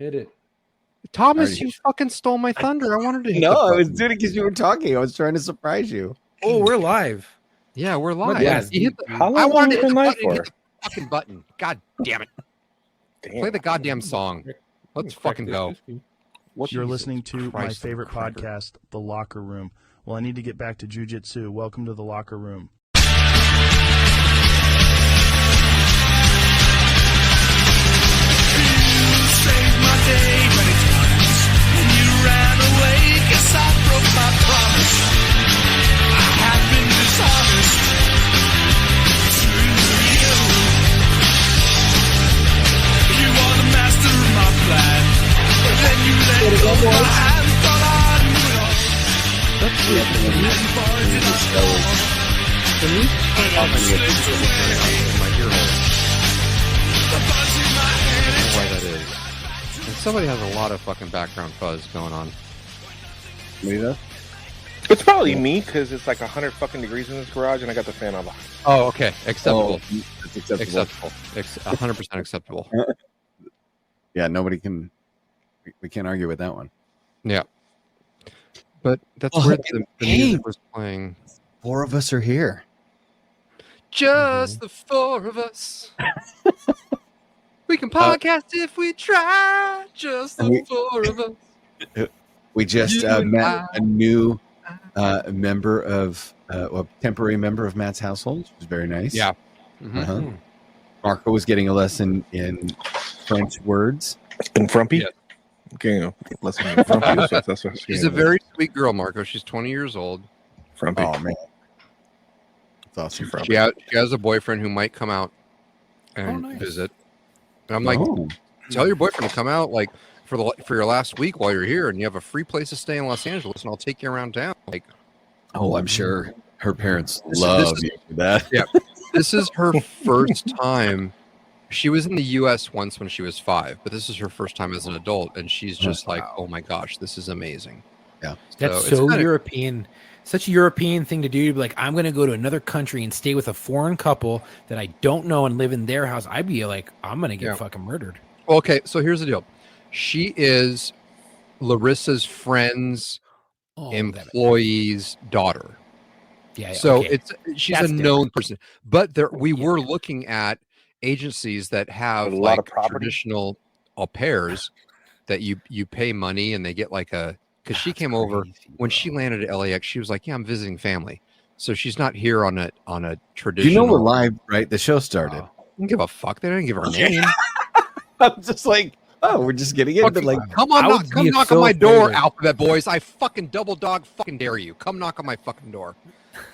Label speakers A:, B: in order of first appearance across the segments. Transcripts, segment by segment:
A: Hit it.
B: Thomas, you fucking stole my thunder. I wanted to hit
C: No,
B: the
C: I was
B: button.
C: doing it because you were talking. I was trying to surprise you.
A: Oh, we're live.
B: Yeah, we're live.
A: Yeah,
B: You hit the,
D: How
B: I
D: long
B: wanted
D: have
B: to
D: we
B: hit
D: been
B: the button.
D: live
B: Hit
D: for?
B: the fucking button. God damn it.
D: Damn.
B: Play the goddamn song. Let's fucking go.
E: You're listening to my
B: Christ,
E: favorite
B: cracker.
E: podcast, The Locker Room. Well, I need to get back to jiu-jitsu. Welcome to The Locker Room.
F: Saved my day many times. When you ran away, guess I broke my promise. I have been dishonest to you. You are the master of my plan, but then you let go of my hand. Thought I knew it all. And far did I fall. And I slipped away.
B: My ear hole.
F: The buzz in my head.
B: I don't know why that is. And somebody has a lot of fucking background fuzz going on.
D: It's probably me because it's like 100 fucking degrees in this garage and I got the fan on behind.
B: Oh, okay. Acceptable.
C: That's acceptable.
B: Acceptable. 100% acceptable.
C: Yeah, nobody can. We can't argue with that one.
B: Yeah. But that's
C: Oh,
B: where the
C: hey.
B: music was playing.
C: 4 of us are here.
B: Just the 4 of us. We can podcast if we try. Just the
C: we-
B: 4 of us.
C: We just
B: You and
C: met
B: I.
C: a new member of, a temporary member of Matt's household, which was very nice.
B: Yeah. Mhm.
C: Uh-huh. Marco was getting a lesson in French words.
D: In Frumpy?
B: Yeah.
D: Okay, listen. Frumpy. That's what
B: She's a very sweet girl, Marco. She's 20 years old.
D: Frumpy.
C: Oh, man. That's awesome.
B: She has a boyfriend who might come out and visit. And I'm like,
C: Oh.
B: tell your boyfriend to come out like for your last week while you're here, and you have a free place to stay in Los Angeles, and I'll take you around town. Like,
C: Oh, I'm sure her parents
B: This
C: love
B: is-
C: you for that.
B: Yeah. This is her first time. She was in the U.S. once when she was 5, but this is her first time as an adult, and she's just like, "Oh my gosh, this is amazing."
C: Yeah,
A: That's
B: it's
A: so
B: kinda-
A: European. Such a European thing to do. To be like, I'm going to go to another country and stay with a foreign couple that I don't know and live in their house. I'd be like, I'm going to get
B: Yeah.
A: fucking murdered.
B: Okay, so here's the deal. She is Larissa's friend's
A: Oh,
B: employee's daughter.
A: yeah.
B: So
A: okay.
B: she's
A: That's
B: a known person. But we were looking at agencies that have
D: A lot
B: like
D: of property.
B: traditional au pairs that you pay money and they get like a because she came over when she landed at LAX. She was like, "Yeah, I'm visiting family," so she's not here on a
C: You
B: traditional.
C: know we're live, right? The show started.
B: I don't give a fuck. They didn't give her name.
C: I'm just like, oh, we're just getting in, but like,
B: Come
A: I
B: on,
A: would
B: come
A: be
B: knock
A: so
B: on my door,
A: offended.
B: Alphabet Boys. I fucking double dog fucking dare you. Come knock on my fucking door.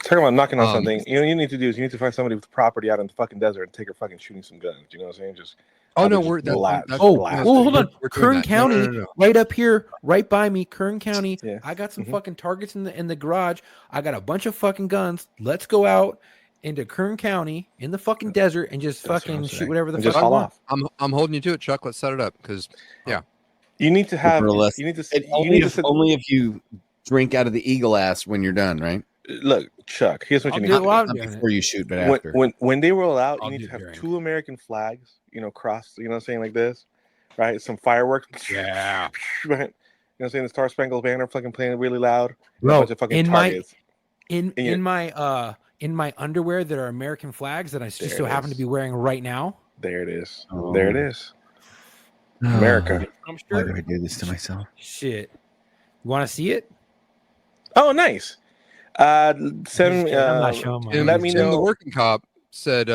D: Talking about knocking on
B: Um,
D: something. You know what you need to do is you need to find somebody with property out in the fucking desert and take her fucking shooting some guns. You know what I'm saying? Just
B: Oh no,
D: just
B: we're
D: blast.
B: that's,
A: Oh,
D: blast.
A: well, hold on.
B: We're doing
A: Kern
B: that. No, no,
A: County,
B: no, no.
A: right up here, right by me, Kern County.
D: Yeah.
A: I got some
D: Mhm.
A: fucking targets in the garage. I got a bunch of fucking guns. Let's go out into Kern County in the fucking desert and just
D: That's what
A: fucking
D: I'm
A: shoot
D: saying.
A: whatever the
D: And
A: fuck
D: just
A: I
D: haul
A: want.
D: off.
B: I'm holding you to it, Chuck. Let's set it up because
D: You need to have.
C: burlesque.
D: You need to.
C: and
D: You
C: only,
D: need to
C: if,
D: sit,
C: only if you drink out of the eagle ass when you're done, right?
D: look, Chuck. Here's what
A: I'll
D: you
A: do
D: need
A: it
D: to
A: while
D: do.
A: I'm
C: Not
A: doing it.
C: before you shoot, but after.
D: When they roll out,
A: I'll
D: you need
A: do
D: to have
A: during.
D: 2 American flags. You know, crossed. You know what I'm saying, like this, right? Some fireworks.
B: yeah.
D: Right. You know what I'm saying? The Star Spangled Banner fucking playing really loud. And a
A: Bro,
D: bunch of fucking
A: in my-
D: targets.
A: In
D: In your-
A: in my underwear that are American flags that I just
D: There
A: so
D: it
A: happen to
D: is.
A: be wearing right now.
D: There it is.
C: Oh.
D: There it is. America.
A: I'm
C: Why
A: sure.
C: do I do this to myself?
A: Shit. You want to see it?
D: Oh, nice. Send me.
A: I'm not showing my.
B: Tim,
D: Let me
B: Tim, the
D: know.
B: working cop said,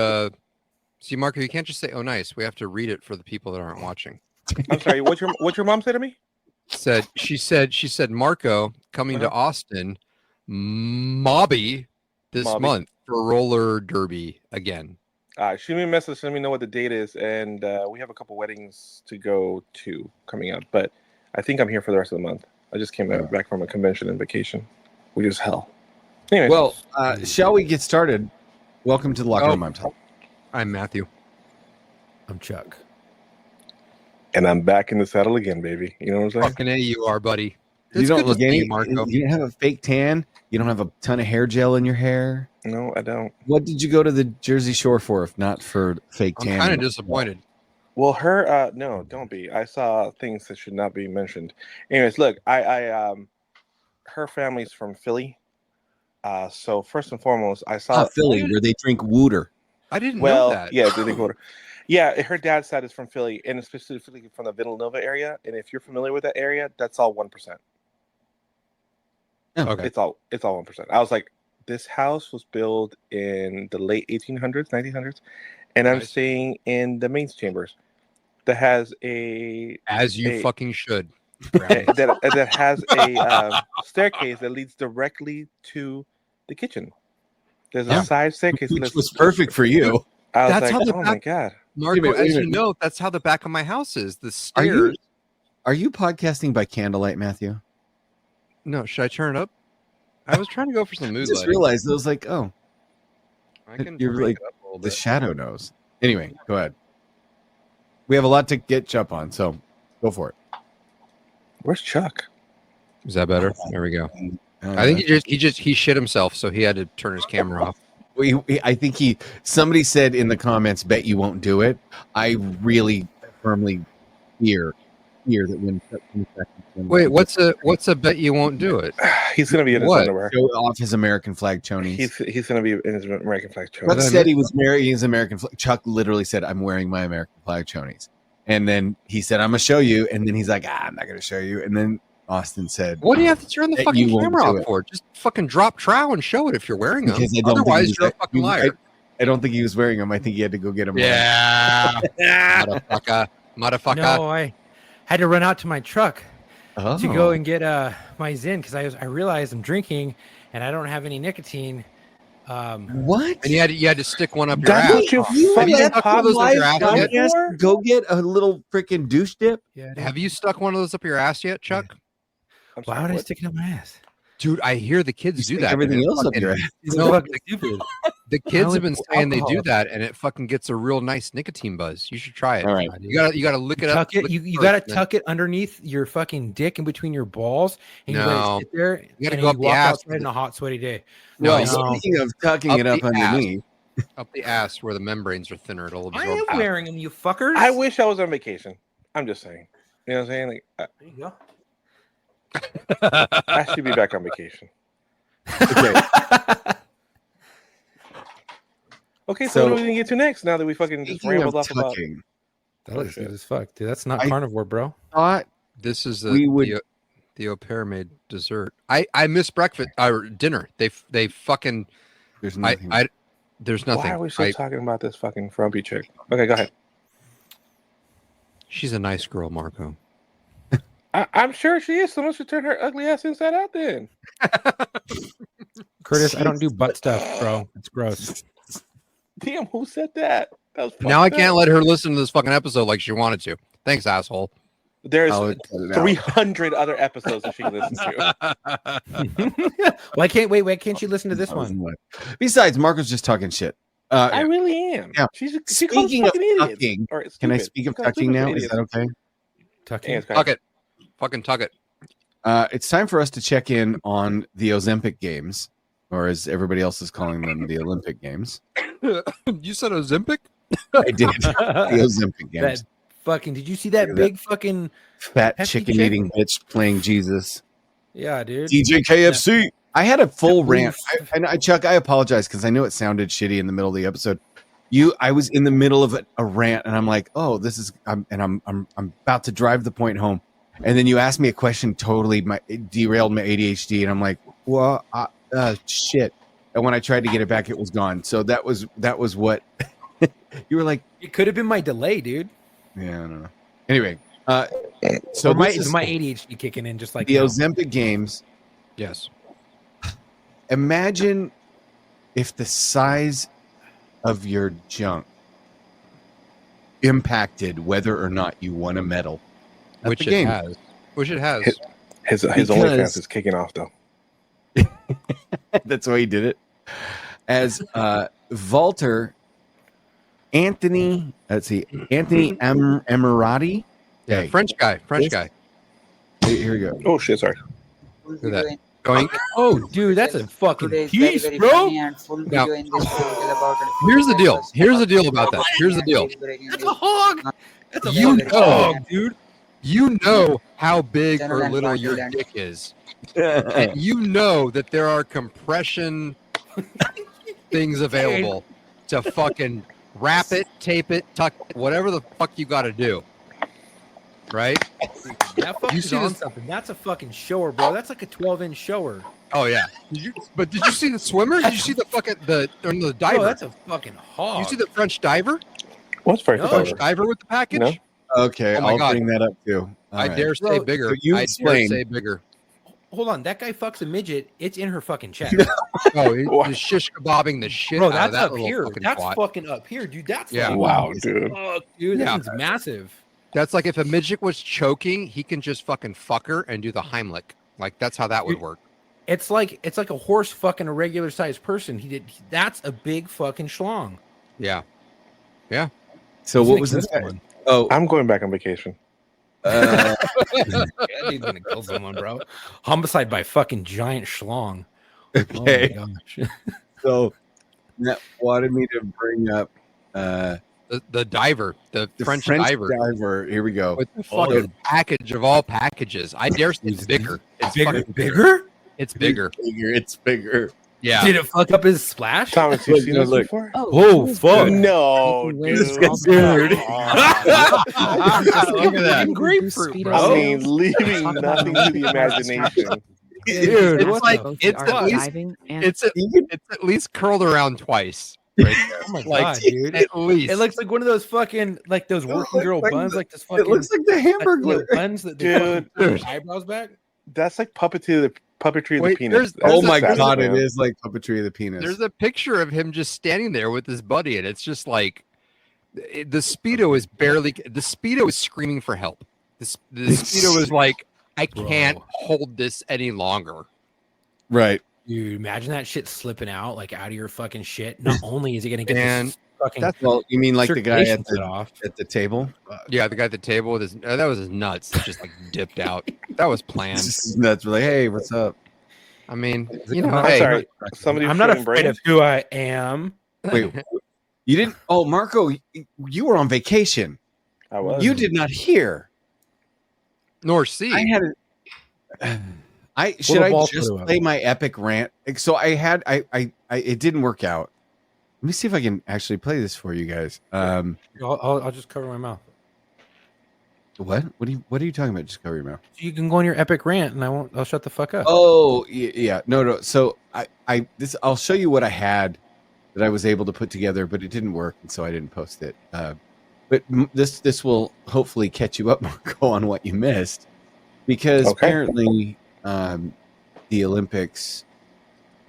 B: "See, Marco, you can't just say 'oh nice.' We have to read it for the people that aren't watching."
D: I'm sorry. What's your mom say to me?
B: She said Marco coming to Austin, Mobby this
D: Mobby.
B: month for roller derby again.
D: Shoot me a message. Let me know what the date is, and we have a couple weddings to go to coming up. But I think I'm here for the rest of the month. I just came back from a convention and vacation, which is hell. Anyway,
C: Well, shall we get started? Welcome to the locker
B: Oh.
C: room. I'm Tom.
B: I'm Matthew.
A: I'm Chuck.
D: and I'm back in the saddle again, baby. You know what I'm saying?
B: Fucking A, you are, buddy.
C: You
B: It's
C: don't
B: good to
C: look
B: see
C: any.
B: you, Marco.
C: You don't have a fake tan. You don't have a ton of hair gel in your hair.
D: No, I don't.
C: What did you go to the Jersey Shore for, if not for fake
B: I'm
C: tan?
B: kind of disappointed.
D: Well, her no, don't be. I saw things that should not be mentioned. Anyways, look, I her family's from Philly. So first and foremost, I saw
C: Philly, where they drink water.
B: I didn't know
D: well,
B: that.
D: yeah, they go to. Yeah, her dad's side is from Philly, and specifically from the Villanova area. And if you're familiar with that area, that's all 1%.
B: Okay.
D: It's all 1%. I was like, this house was built in the late 1800s, 1900s, and I'm
B: Nice.
D: staying in the main chambers that has a
B: As you fucking should.
D: that has a staircase that leads directly to the kitchen. There's a side staircase,
C: Which was perfect for you.
D: I was
B: That's how
D: like,
B: the
D: oh my
B: back-
D: god.
B: Marco,
C: Wait a minute,
B: as you know, that's how the back of my house is. The
C: Are you
B: stairs.
C: are you podcasting by candlelight, Matthew?
B: No, should I turn it up? I was trying to go for some
C: I
B: mood
C: just
B: lighting.
C: realized I was like, oh,
B: I can
C: you're
B: crank
C: like
B: it up a little
C: the
B: bit.
C: shadow knows. Anyway, go ahead. We have a lot to get up on, so go for it.
D: Where's Chuck?
B: Is that better? There we go. I think he shit himself, so he had to turn his camera off.
C: I think somebody said in the comments, bet you won't do it. I really firmly fear that when
B: Wait, what's a bet you won't do it?
D: He's gonna be in his
B: What?
D: underwear.
C: show off his American flag chonies.
D: He's gonna be in his American flag
C: Chuck
D: chonies.
C: said he was wearing his American flag. Chuck literally said, I'm wearing my American flag chonies. And then he said, I'm going to show you. And then he's like, I'm not going to show you. And then Austin said,
B: What do you have to turn the
C: Bet
B: fucking
C: you won't
B: camera
C: do
B: off
C: it.
B: for? Just fucking drop trowel and show it if you're wearing them.
C: Because I don't think
B: Otherwise,
C: he was-
B: you're a fucking liar.
C: I don't think he was wearing them. I think he had to go get them.
B: Yeah. Motherfucker.
A: No, I had to run out to my truck
C: Oh.
A: to go and get my Zyn because I realized I'm drinking and I don't have any nicotine.
C: What?
B: And you had to stick one up your
D: That's
B: ass.
D: what you
C: You
B: Have you
D: fucking
B: stuck one of those up your ass yet?
C: Podcast, go get a little freaking douche dip.
A: Yeah,
B: Have you stuck one of those up your ass yet, Chuck?
D: I'm
A: why
D: sorry,
A: would I
D: what?
A: stick it up my ass?
B: Dude, I hear the kids do
C: Stick
B: that.
C: everything
B: and it
C: else up
B: fucking-
C: your ass.
A: It's
B: No,
A: fucking stupid.
B: The kids have been
A: only
B: saying they do
A: alcohol.
B: that, and it fucking gets a real nice nicotine buzz. You should try it.
C: All right.
B: You gotta lick it up.
A: Tuck it.
B: lick
A: You
B: first,
A: gotta
B: then-
A: tuck it underneath your fucking dick in between your balls, and you
B: No.
A: gotta sit there.
B: You gotta
A: and
B: go up the
A: walk
B: ass
A: outside
B: with
A: in a hot, sweaty day.
B: No,
C: Well,
B: you-
A: No.
C: speaking of tucking
B: Up
C: it up
B: the ass.
C: underneath,
B: up the ass where the membranes are thinner. It'll
A: I
B: absorb
A: am
B: fat.
A: wearing them, you fuckers.
D: I wish I was on vacation. I'm just saying. You know what I'm saying? Like,
A: There you go.
D: I should be back on vacation.
C: okay,
D: Okay, so,
C: So-
D: what are we gonna get to next? Now that we fucking just
C: speaking
D: rambled
C: of
D: off about.
C: tucking,
A: That looks good as fuck, dude. That's not
C: I-
A: carnivore, bro.
C: thought
B: This is
C: We would-
B: the au pair made dessert. I miss breakfast or dinner. They fucking
C: there's nothing.
B: there's nothing.
D: Why are we still talking about this fucking frumpy chick? Okay, go ahead.
B: She's a nice girl, Marco.
D: I'm sure she is. Someone should turn her ugly ass inside out then.
A: Curtis, I don't do butt stuff, bro. It's gross.
D: Damn, who said that? That was
B: Now I
D: fucked
B: can't
D: up.
B: let her listen to this fucking episode like she wanted to. Thanks, asshole.
D: There's
C: I'll cut it out.
D: 300 other episodes that she can listen to.
A: Why can't you listen to this one?
C: Besides, Marco's just talking shit.
D: I really am.
C: Yeah.
D: She calls us
C: Speaking of
D: fucking idiots.
C: tucking,
D: Or
C: can I
D: stupid.
C: speak of
D: She calls us
C: tucking now?
D: idiots.
C: Is that okay?
A: Tucking.
D: Yes, go
B: Tuck
D: ahead.
B: it. Fucking tuck it.
C: It's time for us to check in on the Ozempic Games, or as everybody else is calling them, the Olympic Games.
B: You said Ozempic?
C: I did. The Ozempic
A: That
C: Games.
A: fucking. Did you see that
C: Look at
A: big fucking?
C: Fat
A: hefty
C: chicken eating bitch playing Jesus.
A: Yeah, dude.
C: DJ KFC. I had a full
A: That
C: rant.
A: oof.
C: I Chuck, I apologize because I know it sounded shitty in the middle of the episode. I was in the middle of a rant, and I'm like, "Oh, this is," I'm about to drive the point home, and then you asked me a question, totally derailed my ADHD, and I'm like, "Well, shit." And when I tried to get it back, it was gone. So that was what you were like.
A: It could have been my delay, dude.
C: Yeah, I don't know. Anyway, so
A: Or my,
C: this is
A: my ADHD kicking in just like
C: the
A: now.
C: Ozempic Games.
B: Yes.
C: Imagine if the size of your junk impacted whether or not you won a medal at
B: Which
C: the
B: it
C: game.
B: has. Which it has.
D: His
C: Because-
D: OnlyFans is kicking off though.
C: That's why he did it. As Walter Anthony, let's see, Anthony Emirati.
B: Yeah,
C: Hey,
B: French guy.
C: This-
B: guy.
C: here we go.
D: Oh shit, sorry.
B: Look at that. Going.
A: Oh, dude, that's a fucking
G: Today is very,
A: piece,
G: very
A: bro.
G: funny and full
B: Now-
G: video in this show is about
B: Here's the deal. Here's the deal about that. Here's the deal.
A: That's a hog. That's a
B: You
A: fucking
B: know.
A: hog, dude.
B: You know how big or
G: Gentlemen,
B: little
G: Dr.
B: your
G: Dan.
B: dick is. And you know that there are compression things available to fucking wrap it, tape it, tuck it, whatever the fuck you got to do. Right?
A: That fucking
B: You see
A: on
B: this-
A: something. That's a fucking shower, bro. That's like a 12-inch shower.
B: Oh yeah. But did you see the swimmer? Did you see the fucking the
A: Bro,
B: diver?
A: that's a fucking hog.
B: You see the French diver?
D: What's French
A: No.
B: French
D: diver?
B: diver with the package?
D: No.
C: Okay,
B: Oh my
C: I'll
B: God.
C: bring that up too. All
B: I
C: right.
B: dare say
A: Bro,
B: bigger.
C: so you
B: I dare
C: explain.
B: say bigger.
A: Hold on, that guy fucks a midget. It's in her fucking chest.
B: Oh, he's shish kebabbing the shit
A: Bro,
B: out of
A: that's
B: that
A: up
B: little
A: here.
B: fucking
A: That's
B: twat.
A: fucking up here, dude. That's
B: Yeah.
A: like,
D: Wow,
A: as
D: dude.
A: fuck, dude.
B: Yeah.
A: That thing's massive.
B: That's like if a midget was choking, he can just fucking fuck her and do the Heimlich. Like that's how that would
A: Dude,
B: work.
A: It's like a horse fucking a regular sized person. That's a big fucking schlong.
B: Yeah.
C: So
A: He's
C: what
A: gonna
C: was
A: kill
C: this guy?
A: someone.
C: Oh,
D: I'm going back on vacation.
C: uh,
A: That dude's gonna kill someone, bro. Homicide by fucking giant schlong.
C: okay.
A: Oh my gosh.
C: So that wanted me to bring up
B: The diver, the French diver
C: Here we go.
B: with the fucking package of all packages. I dare say it's bigger. It's
A: Bigger,
B: fucking
A: bigger?
B: It's bigger.
C: It's bigger.
B: Yeah.
A: Did it fuck up his splash?
D: Thomas, you've
C: Look,
D: seen
C: no,
D: this
C: look.
D: before?
A: Oh, fuck.
D: No,
G: This
D: dude.
G: guy's
C: dude.
A: Look at that.
G: Fucking
A: Grapefruit,
G: speedo
A: bro.
D: I
G: sales.
D: mean, leaving nothing to the imagination.
B: Dude,
A: what
B: it's like
G: Both
B: it's
G: art
B: at least
G: diving and
B: it's at least curled around twice. Right there.
A: Oh my
B: Like,
A: god, dude.
B: At least.
A: It looks like one of those fucking like those working
C: looks
A: girl
C: like
A: buns,
C: the-
A: like this fucking
C: It looks like the
A: like,
C: hamburger.
A: little buns that they
D: Dude.
A: fucking put their eyebrows back.
D: That's like puppetry of the
B: Wait,
D: penis.
B: there's-
D: That's
C: Oh my
D: exactly
C: god,
D: what
C: it
D: I am.
C: is like puppetry of the penis.
B: There's a picture of him just standing there with his buddy, and it's just like the Speedo is screaming for help. The Speedo is like, I can't
A: Bro.
B: hold this any longer.
C: right.
A: Dude, imagine that shit slipping out like out of your fucking shit. Not only is he gonna get
B: Man,
A: this fucking
C: Well, you mean like the guy
A: circulation
C: at
A: cut
C: the
A: off.
C: table?
B: Yeah, the guy at the table with his that was his nuts that just like dipped out. That was planned.
C: That's like, hey, what's up?
B: I mean, you know,
D: I'm
B: hey,
D: sorry. Somebody
A: I'm
D: was
A: not
D: shooting
A: afraid
D: brains?
A: of who I am.
C: Wait, you didn't? Oh, Marco, you were on vacation.
D: I was.
C: You did not hear.
B: nor see.
C: I had it. Should
A: the
C: I
A: ball
C: just
A: photo up.
C: play my epic rant? So I had it didn't work out. Let me see if I can actually play this for you guys.
A: I'll just cover my mouth.
C: What? What are you talking about? Just cover your mouth.
A: So you can go on your epic rant, and I'll shut the fuck up.
C: Oh yeah, no. So I'll show you what I had that I was able to put together, but it didn't work, and so I didn't post it. But this will hopefully catch you up, Marco, on what you missed, because
D: Okay.
C: apparently the Olympics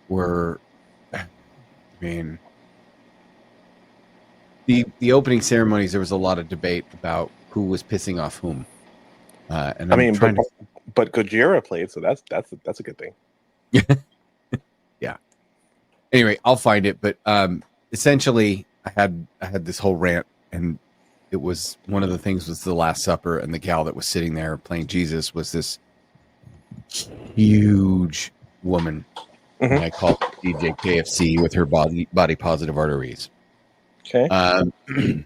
C: were, I mean, the opening ceremonies. There was a lot of debate about who was pissing off whom, and
D: I mean,
C: trying to
D: but Gojira played, so that's a good thing.
C: anyway, I'll find it. But essentially, I had this whole rant, and it was one of the things was the Last Supper, and the gal that was sitting there playing Jesus was this huge woman.
D: Mhm.
C: And I call her DJ KFC with her body positive arteries.
D: Okay.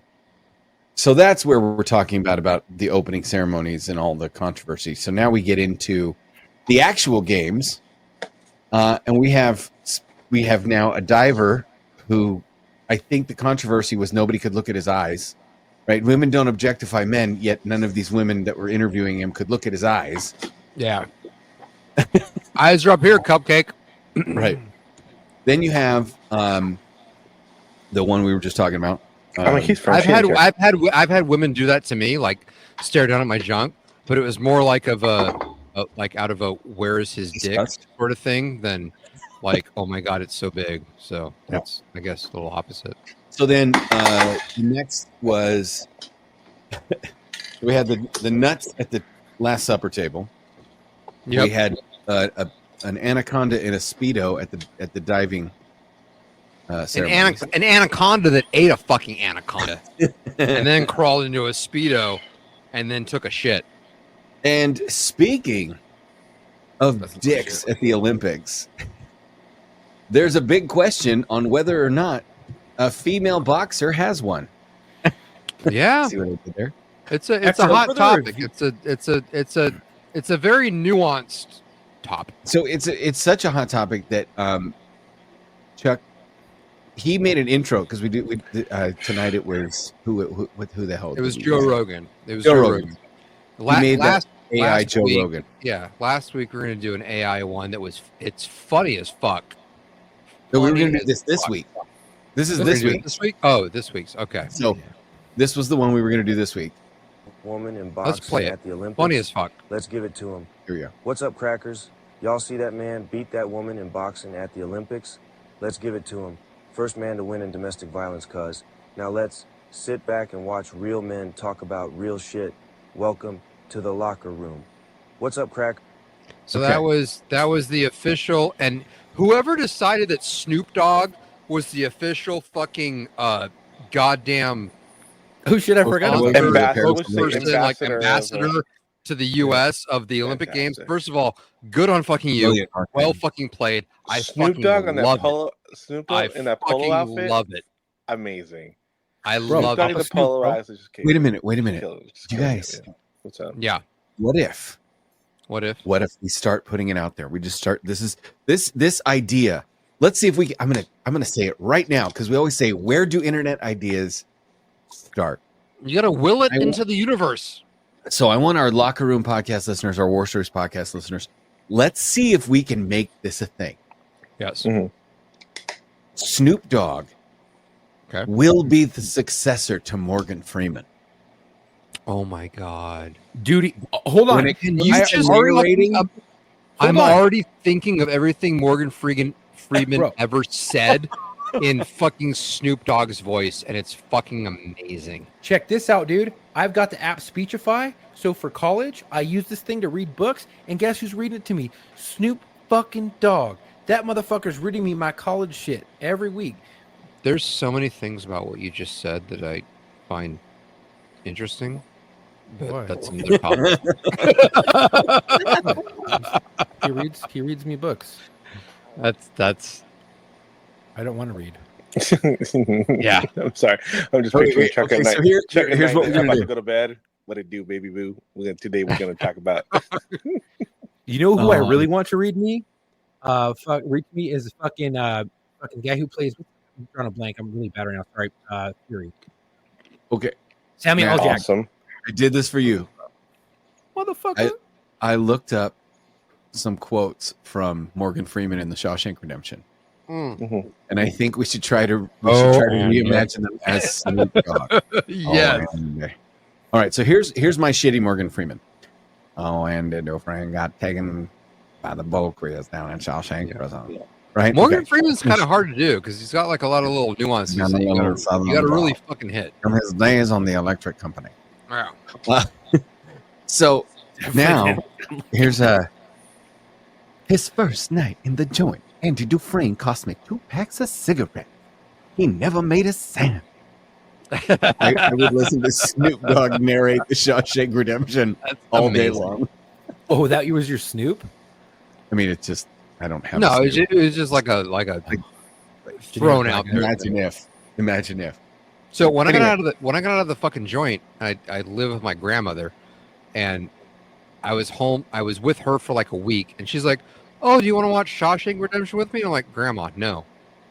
C: So that's where we're talking about the opening ceremonies and all the controversy. So now we get into the actual games, and we have now a diver who I think the controversy was nobody could look at his eyes. Right? Women don't objectify men, yet none of these women that were interviewing him could look at his eyes.
B: Yeah. Eyes are up here, cupcake.
C: Right. Then you have the one we were just talking about.
D: I mean, he's French.
B: I've had women do that to me, like stare down at my junk, but it was more like of a like out of a where is his dick
C: Disgust.
B: sort of thing than like, oh my god, it's so big. So that's I guess a little opposite.
C: So then the next was we had the nuts at the Last Supper table.
B: Yep.
C: We had an anaconda in a Speedo at the diving ceremony.
B: An anaconda that ate a fucking anaconda and then crawled into a Speedo and then took a shit.
C: And speaking of
A: That's some
C: dicks
A: bullshit.
C: at the Olympics, there's a big question on whether or not a female boxer has one.
B: Yeah.
C: See what I did there?
B: It's a
A: Excellent.
B: hot
A: Further
B: topic.
A: review.
B: It's a very nuanced topic.
C: So it's such a hot topic that Chuck, he made an intro because we tonight it was who the hell
B: It was
C: did
B: Joe
C: we-
B: Rogan. It was
C: Joe
B: Joe
C: Rogan.
B: Rogan.
C: He made that AI
B: last
C: Joe
B: week-
C: Rogan.
B: Yeah, last week we are going to do an AI one it's funny as fuck.
C: No, we were
B: Funny
C: going to do
B: as
C: this
B: fuck.
C: week. This is
B: We're
C: this
B: gonna do it
C: week.
B: This week? Oh, this week's. Okay.
C: So this was the one we were going to do this week.
G: Woman in
B: Let's
G: boxing
B: play it.
G: at the Olympics.
B: Funny as fuck.
G: Let's give it to him.
C: Here we go.
G: What's up, crackers? Y'all see that man beat that woman in boxing at the Olympics? Let's give it to him. First man to win in domestic violence, cuz. Now let's sit back and watch real men talk about real shit. Welcome to the locker room. What's up, crack?
B: So
C: Okay.
B: that was the official, and whoever decided that Snoop Dogg was the official fucking goddamn
A: Oh shit, I forgot
C: Oh,
A: about
C: wait,
A: that.
D: Ambassador,
B: spokesperson, like
D: ambassador of,
B: ambassador to the U.S. of the Olympic Games.
D: Fantastic.
B: First of all, good on fucking you.
C: Brilliant marketing.
B: Well fucking played. I
D: Snoop
B: fucking
D: Dogg on that
B: love
D: polo. Snoop
B: it. I
D: Dogg in that
B: fucking
D: polo outfit.
B: love it.
D: Amazing.
B: I
A: Bro,
B: love
D: Dogg
B: it.
D: in the polo outfit just
C: Wait a minute. Wait a minute.
D: Just
C: You
D: killing it,
C: guys,
D: yeah. What's up?
B: Yeah.
C: what if?
B: What if?
C: What if we start putting it out there? We just start. This idea. Let's see if we. I'm gonna say it right now because we always say, where do internet ideas start?
B: You got to will it
C: I want-
B: into the universe.
C: So I want our Locker Room podcast listeners, our War Stories podcast listeners. Let's see if we can make this a thing.
B: Yes.
D: Mhm.
C: Snoop Dogg
B: Okay.
C: will be the successor to Morgan Freeman.
B: Oh my God.
A: Dude, hold on.
B: Can you
C: I-
B: just
C: narrating-
B: fucking- I'm
A: Hold on.
B: already thinking of everything Morgan Freeman
A: Bro.
B: ever said in fucking Snoop Dogg's voice, and it's fucking amazing.
A: Check this out, dude. I've got the app Speechify. So for college, I use this thing to read books. And guess who's reading it to me? Snoop fucking Dogg. That motherfucker's reading me my college shit every week.
B: There's so many things about what you just said that I find interesting, but
A: Why?
B: that's another topic.
A: He reads me books.
B: That's
A: I don't want to read.
B: Yeah.
D: I'm sorry. I'm just
C: Wait,
D: picturing
C: wait,
D: Chuck
C: okay,
D: at night.
C: so here's
D: Chuck at
C: what
D: night,
C: we're
D: I'm
C: gonna
D: about
C: do.
D: to go to bed. What it do, baby boo? Today we're gonna talk about.
A: You know who I
C: Um,
A: really want to read me? Read me is fucking guy who plays. I'm drawing a blank. I'm really bad right now. Sorry. Fury.
C: Okay,
A: Samuel L.
C: Yeah.
A: Jackson.
D: Awesome.
C: I did this for you.
A: Motherfucker.
C: I looked up some quotes from Morgan Freeman in The Shawshank Redemption,
D: Mhm.
C: and I think we should try to
B: Oh,
C: reimagine them as Snoop Dogg.
B: Yes.
C: Oh, and, all right, so here's my shitty Morgan Freeman. Oh, and the friend got taken by the Boquist down in Shawshank Prison. Right?
B: Morgan
C: Okay.
B: Freeman's kind of hard to do because he's got like a lot of little nuances that you gotta really fucking hit.
C: From his days on the electric company.
B: Yeah.
C: So now here's his first night in the joint. Andy Dufresne cost me 2 packs of cigarettes. He never made a cent. I would listen to Snoop Dogg narrate The Shawshank Redemption
B: That's
C: all day
B: amazing.
C: long.
A: Oh, that was your Snoop?
C: I mean, it's just I don't have.
B: No,
C: a
B: it was just like a thrown out there.
C: Imagine if.
B: So when I
C: Anyway.
B: got out of the fucking joint, I live with my grandmother, and I was home. I was with her for like a week, and she's like, "Oh, do you want to watch Shawshank Redemption with me?" And I'm like, "Grandma, no."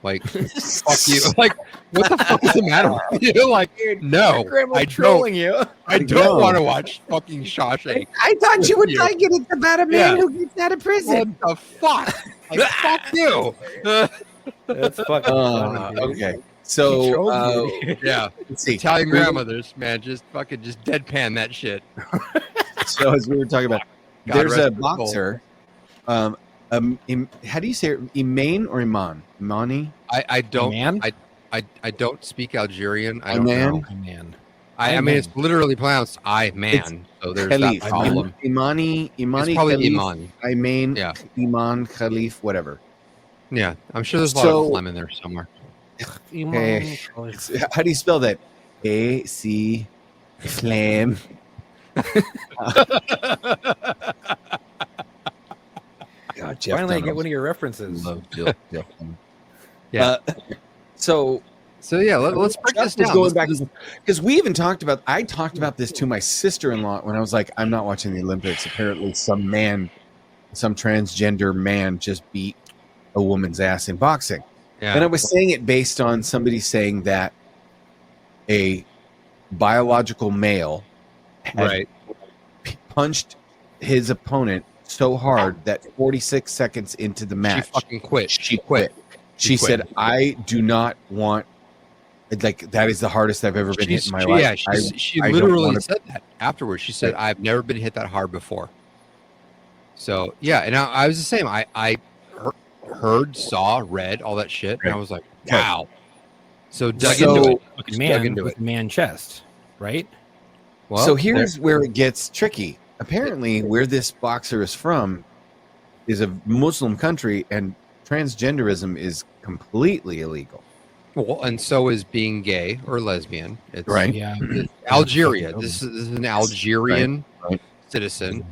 B: Like, fuck you. Like, what the fuck is the matter with you? Like, no, I don't.
A: you.
B: I
C: No.
B: don't want to watch fucking Shawshank.
C: I thought you would
B: You.
C: like it about a
B: man
C: who gets out of
B: What the fuck? Like, fuck you.
A: That's fucking funny, dude.
C: okay.
A: He
C: So
A: trolled you.
B: Yeah,
C: let's see.
B: Italian grandmothers, man, just deadpan that shit.
C: So as we were talking about,
B: God
C: there's
B: rest
C: a
B: her soul.
C: boxer. How do you say it? Iman or Iman? Imani?
B: I don't
A: Man?
B: I don't speak Algerian. I
C: A
B: don't
C: man?
B: know.
A: Man.
B: I mean, it's literally pronounced I man. So there's
C: Khalif.
B: that problem.
C: Imani
B: It's probably
C: Khalif.
B: Iman.
C: Iman.
B: Yeah.
C: Iman Khalif. Whatever.
B: Yeah, I'm sure there's a lot
C: So-
B: of phlegm in there somewhere.
C: Hey. How do you spell that? A-C Flame. God, Jeff
A: Finally, I
C: Dunham.
A: get one of your references.
C: Love Jeff Dunham.
B: Yeah.
C: So
B: So yeah, let's break this down.
C: Going back because we even talked about. I talked about this to my sister-in-law when I was like, "I'm not watching the Olympics." Apparently, some transgender man, just beat a woman's ass in boxing, and I was saying it based on somebody saying that a biological male had punched his opponent so hard that 46 seconds into the match,
B: she fucking quit.
C: She quit. She said, "I do not want." Like that is the hardest I've ever been hit in my life.
B: Yeah, she literally said that afterwards. She said, "I've never been hit that hard before." So yeah, and I was the same. I heard, saw, read all that shit, and I was like, "Wow!" So dug into it.
A: Man chest, right?
C: Well, so here's where it gets tricky. Apparently, where this boxer is from is a Muslim country, and transgenderism is completely illegal.
B: Well, and so is being gay or lesbian. It's,
C: right.
A: Yeah.
B: Algeria. This is an Algerian citizen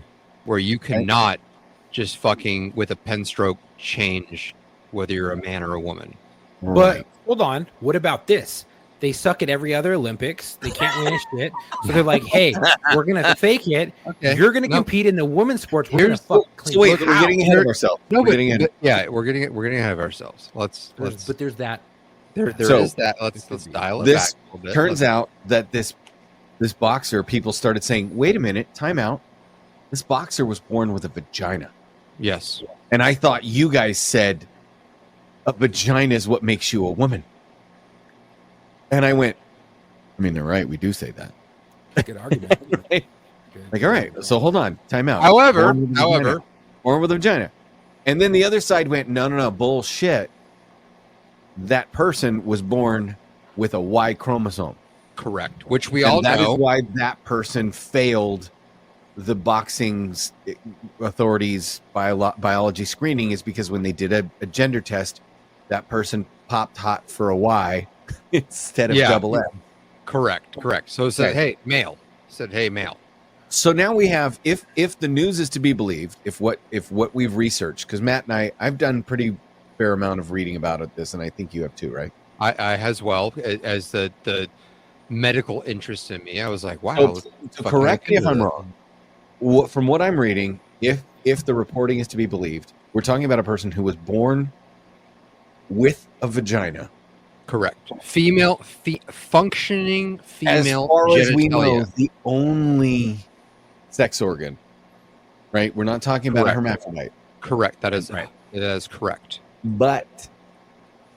B: where you cannot just fucking with a pen stroke change whether you're a man or a woman.
A: But hold on. What about this? They suck at every other Olympics. They can't win shit. So they're like, hey, we're going to fake it. Okay. You're going to compete in the women's sports. We're going to fuck clean.
C: So wait, we're getting ahead of ourselves.
B: No, we're getting ahead of ourselves. Let's
A: but there's that.
B: There is that. Let's dial it back a little bit.
C: Turns out that this boxer, people started saying, wait a minute, time out. This boxer was born with a vagina.
B: Yes.
C: And I thought you guys said a vagina is what makes you a woman. And I went, I mean, they're right. We do say that.
A: Good argument.
C: Right? Like, all right, so hold on, time out.
B: However,
C: born with a vagina. And then the other side went, no, bullshit. That person was born with a Y chromosome.
B: Correct. Which we all know.
C: That is why that person failed the boxing authorities' biology screening, is because when they did a gender test, that person popped hot for a Y instead of double M.
B: Correct. So it said, hey, male. So
C: now we have, if the news is to be believed, if what we've researched, because Matt and I've done pretty fair amount of reading about this, and I think you have too, right?
B: I as well, as the medical interest in me. I was like, wow.
C: So correct me if I'm wrong. From what I'm reading, if the reporting is to be believed, we're talking about a person who was born with a vagina.
B: Correct. Functioning female.
C: As far
B: genitalia.
C: As we know, the only sex organ. Right? We're not talking about a hermaphrodite.
B: Correct. That is right. That is correct.
C: But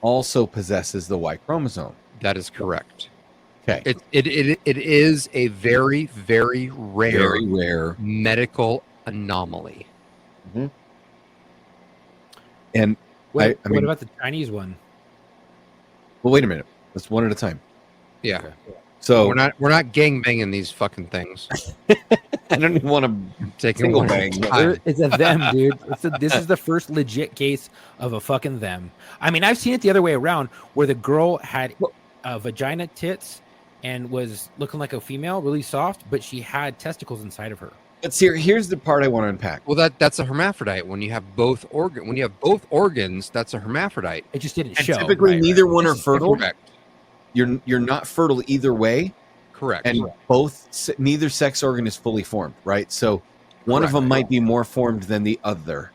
C: also possesses the Y chromosome.
B: That is correct.
C: Okay.
B: It is a very, very rare medical anomaly.
C: Mm-hmm. And
A: what about the Chinese one?
C: Well, wait a minute. Let's one at a time.
B: Yeah.
C: Okay. So
B: we're not gang banging these fucking things.
C: I don't even want to take a bang.
A: It's a them, dude. This is the first legit case of a fucking them. I mean, I've seen it the other way around, where the girl had vagina, tits, and was looking like a female, really soft, but she had testicles inside of her.
C: But here's the part I want to unpack.
B: Well, that's a hermaphrodite. When you have both organs, that's a hermaphrodite.
A: It just didn't show.
C: Typically, neither one are fertile.
B: Correct.
C: You're not fertile either way.
B: Correct.
C: And neither sex organ is fully formed, right? So one of them might be more formed than the other,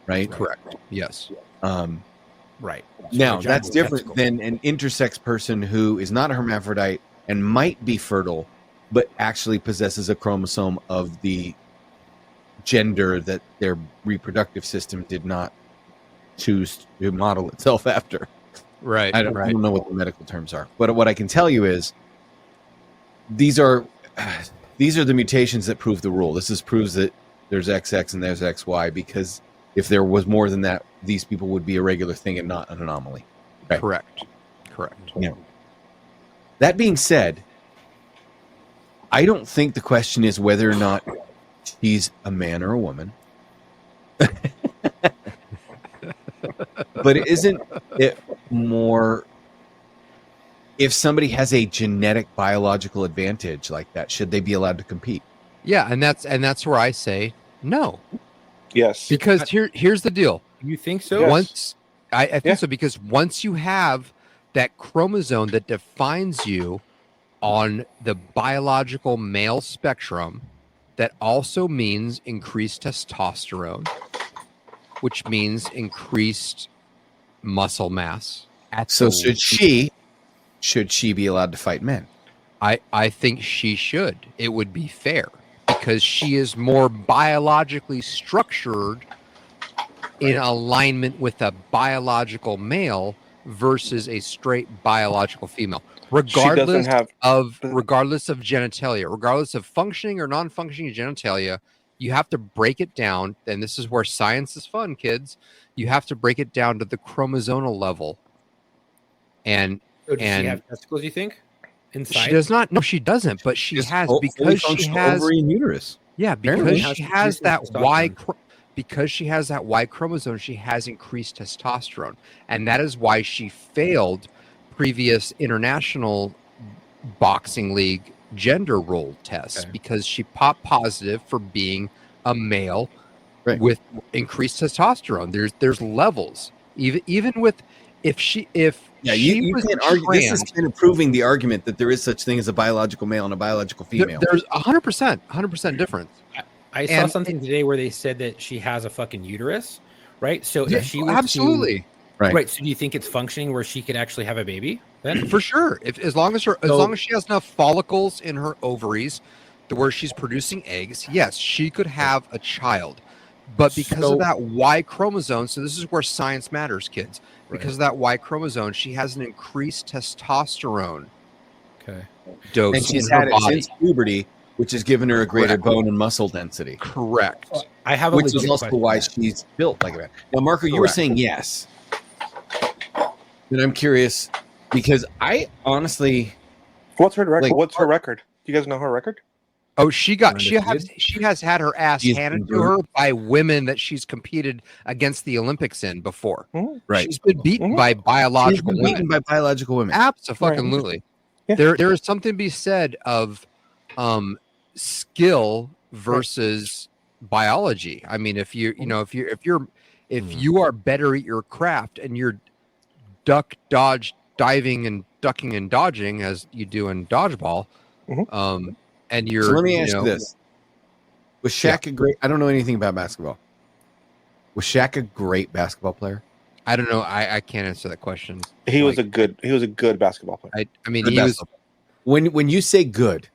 C: right?
B: Correct. Yes.
A: Right.
C: Now that's different than an intersex person who is not a hermaphrodite and might be fertile, but actually possesses a chromosome of the gender that their reproductive system did not choose to model itself after.
B: Right.
C: I don't know what the medical terms are, but what I can tell you is these are the mutations that prove the rule. This proves that there's XX and there's XY, because if there was more than that, these people would be a regular thing and not an anomaly. Right?
B: Correct.
C: Yeah. That being said, I don't think the question is whether or not she's a man or a woman. But isn't it more, if somebody has a genetic biological advantage like that, should they be allowed to compete?
B: Yeah, and that's where I say no.
D: Yes.
B: Because here's the deal.
A: You think so?
B: Yes. I think so, because once you have that chromosome that defines you on the biological male spectrum that also means increased testosterone, which means increased muscle mass.
C: So should she be allowed to fight men?
B: I think she should. It would be fair because she is more biologically structured in alignment with a biological male versus a straight biological female. Regardless of genitalia, regardless of functioning or non-functioning genitalia, you have to break it down, and this is where science is fun, kids. You have to break it down to the chromosomal level. And
A: So does she have testicles, you think? Inside?
B: She does not. No, she doesn't. But she has because she has
C: ovary and uterus.
B: Yeah, because
A: Apparently
B: she has that because she has that Y chromosome, she has increased testosterone, and that is why she failed previous international boxing league gender role tests because she popped positive for being a male with increased testosterone. There's levels. Even with if she
C: you can't argue. This is kind of proving the argument that there is such thing as a biological male and a biological female.
B: There's 100% difference.
A: I saw something today where they said that she has a fucking uterus, right? So if she was
B: absolutely
A: right. So do you think it's functioning where she could actually have a baby? Then
B: for sure, as long as she has enough follicles in her ovaries to where she's producing eggs, yes, she could have a child. But because of that Y chromosome, so this is where science matters, kids. Because of that Y chromosome, she has an increased testosterone dose
C: and she's
B: in her
C: had
B: body.
C: it since puberty, which has given her a greater bone and muscle density.
B: Correct.
A: I have a
C: which is also why she's built like that. Now, Marco, you were saying yes. And I'm curious because I honestly,
D: what's her record? What's her record? Do you guys know her record?
B: Oh, she has had her ass handed to her by women that she's competed against the Olympics in before.
D: Mm-hmm.
C: Right.
B: She's been beaten by biological women. Absolutely.
D: Yeah.
B: There is something to be said of skill versus biology. I mean, if you are better at your craft and you're diving and ducking and dodging as you do in dodgeball, and you're.
C: So let me ask you this: was Shaq a great? I don't know anything about basketball. Was Shaq a great basketball player?
B: I don't know. I can't answer that question.
D: He was a good basketball player.
B: I mean, he was.
C: When you say good,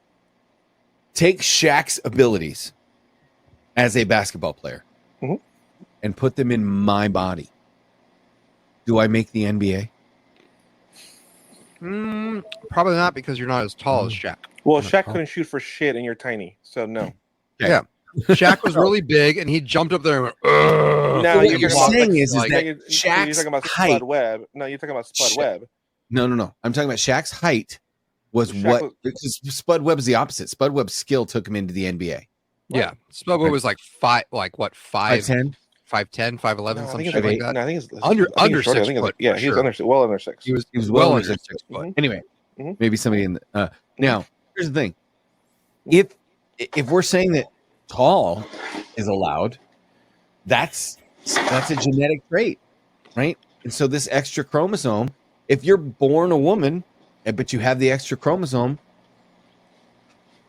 C: take Shaq's abilities as a basketball player and put them in my body. Do I make the NBA?
B: Probably not because you're not as tall as Shaq.
D: Well, Shaq couldn't shoot for shit, and you're tiny, so no.
B: Yeah, Shaq was really big, and he jumped up there and went.
C: No, what you're saying is that Shaq's
D: you're talking about
C: height.
D: Spud Webb. No, you're talking about Spud Webb.
C: No. I'm talking about Shaq's height because Spud Webb is the opposite. Spud Webb's skill took him into the NBA.
B: Yeah, Spud Webb was like 5'10", 5'11", something like that.
D: No, I think it's
B: under 6 foot.
D: Yeah, he was well under 6.
C: He was well under 6 foot.
D: Mm-hmm.
C: Anyway, maybe somebody in the now. Here's the thing: if we're saying that tall is allowed, that's a genetic trait, right? And so this extra chromosome, if you're born a woman, but you have the extra chromosome,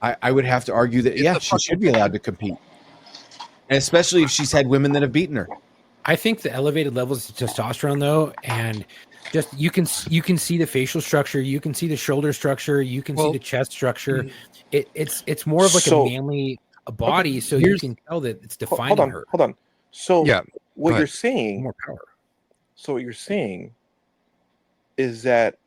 C: I would have to argue that she should be allowed to compete. And especially if she's had women that have beaten her.
A: I think the elevated levels of testosterone, though, and just you can see the facial structure, you can see the shoulder structure, you can see the chest structure. It's more of like a manly body, so you can tell that it's defining her.
D: Hold on. So what you're saying,
A: more power.
D: So what you're saying is that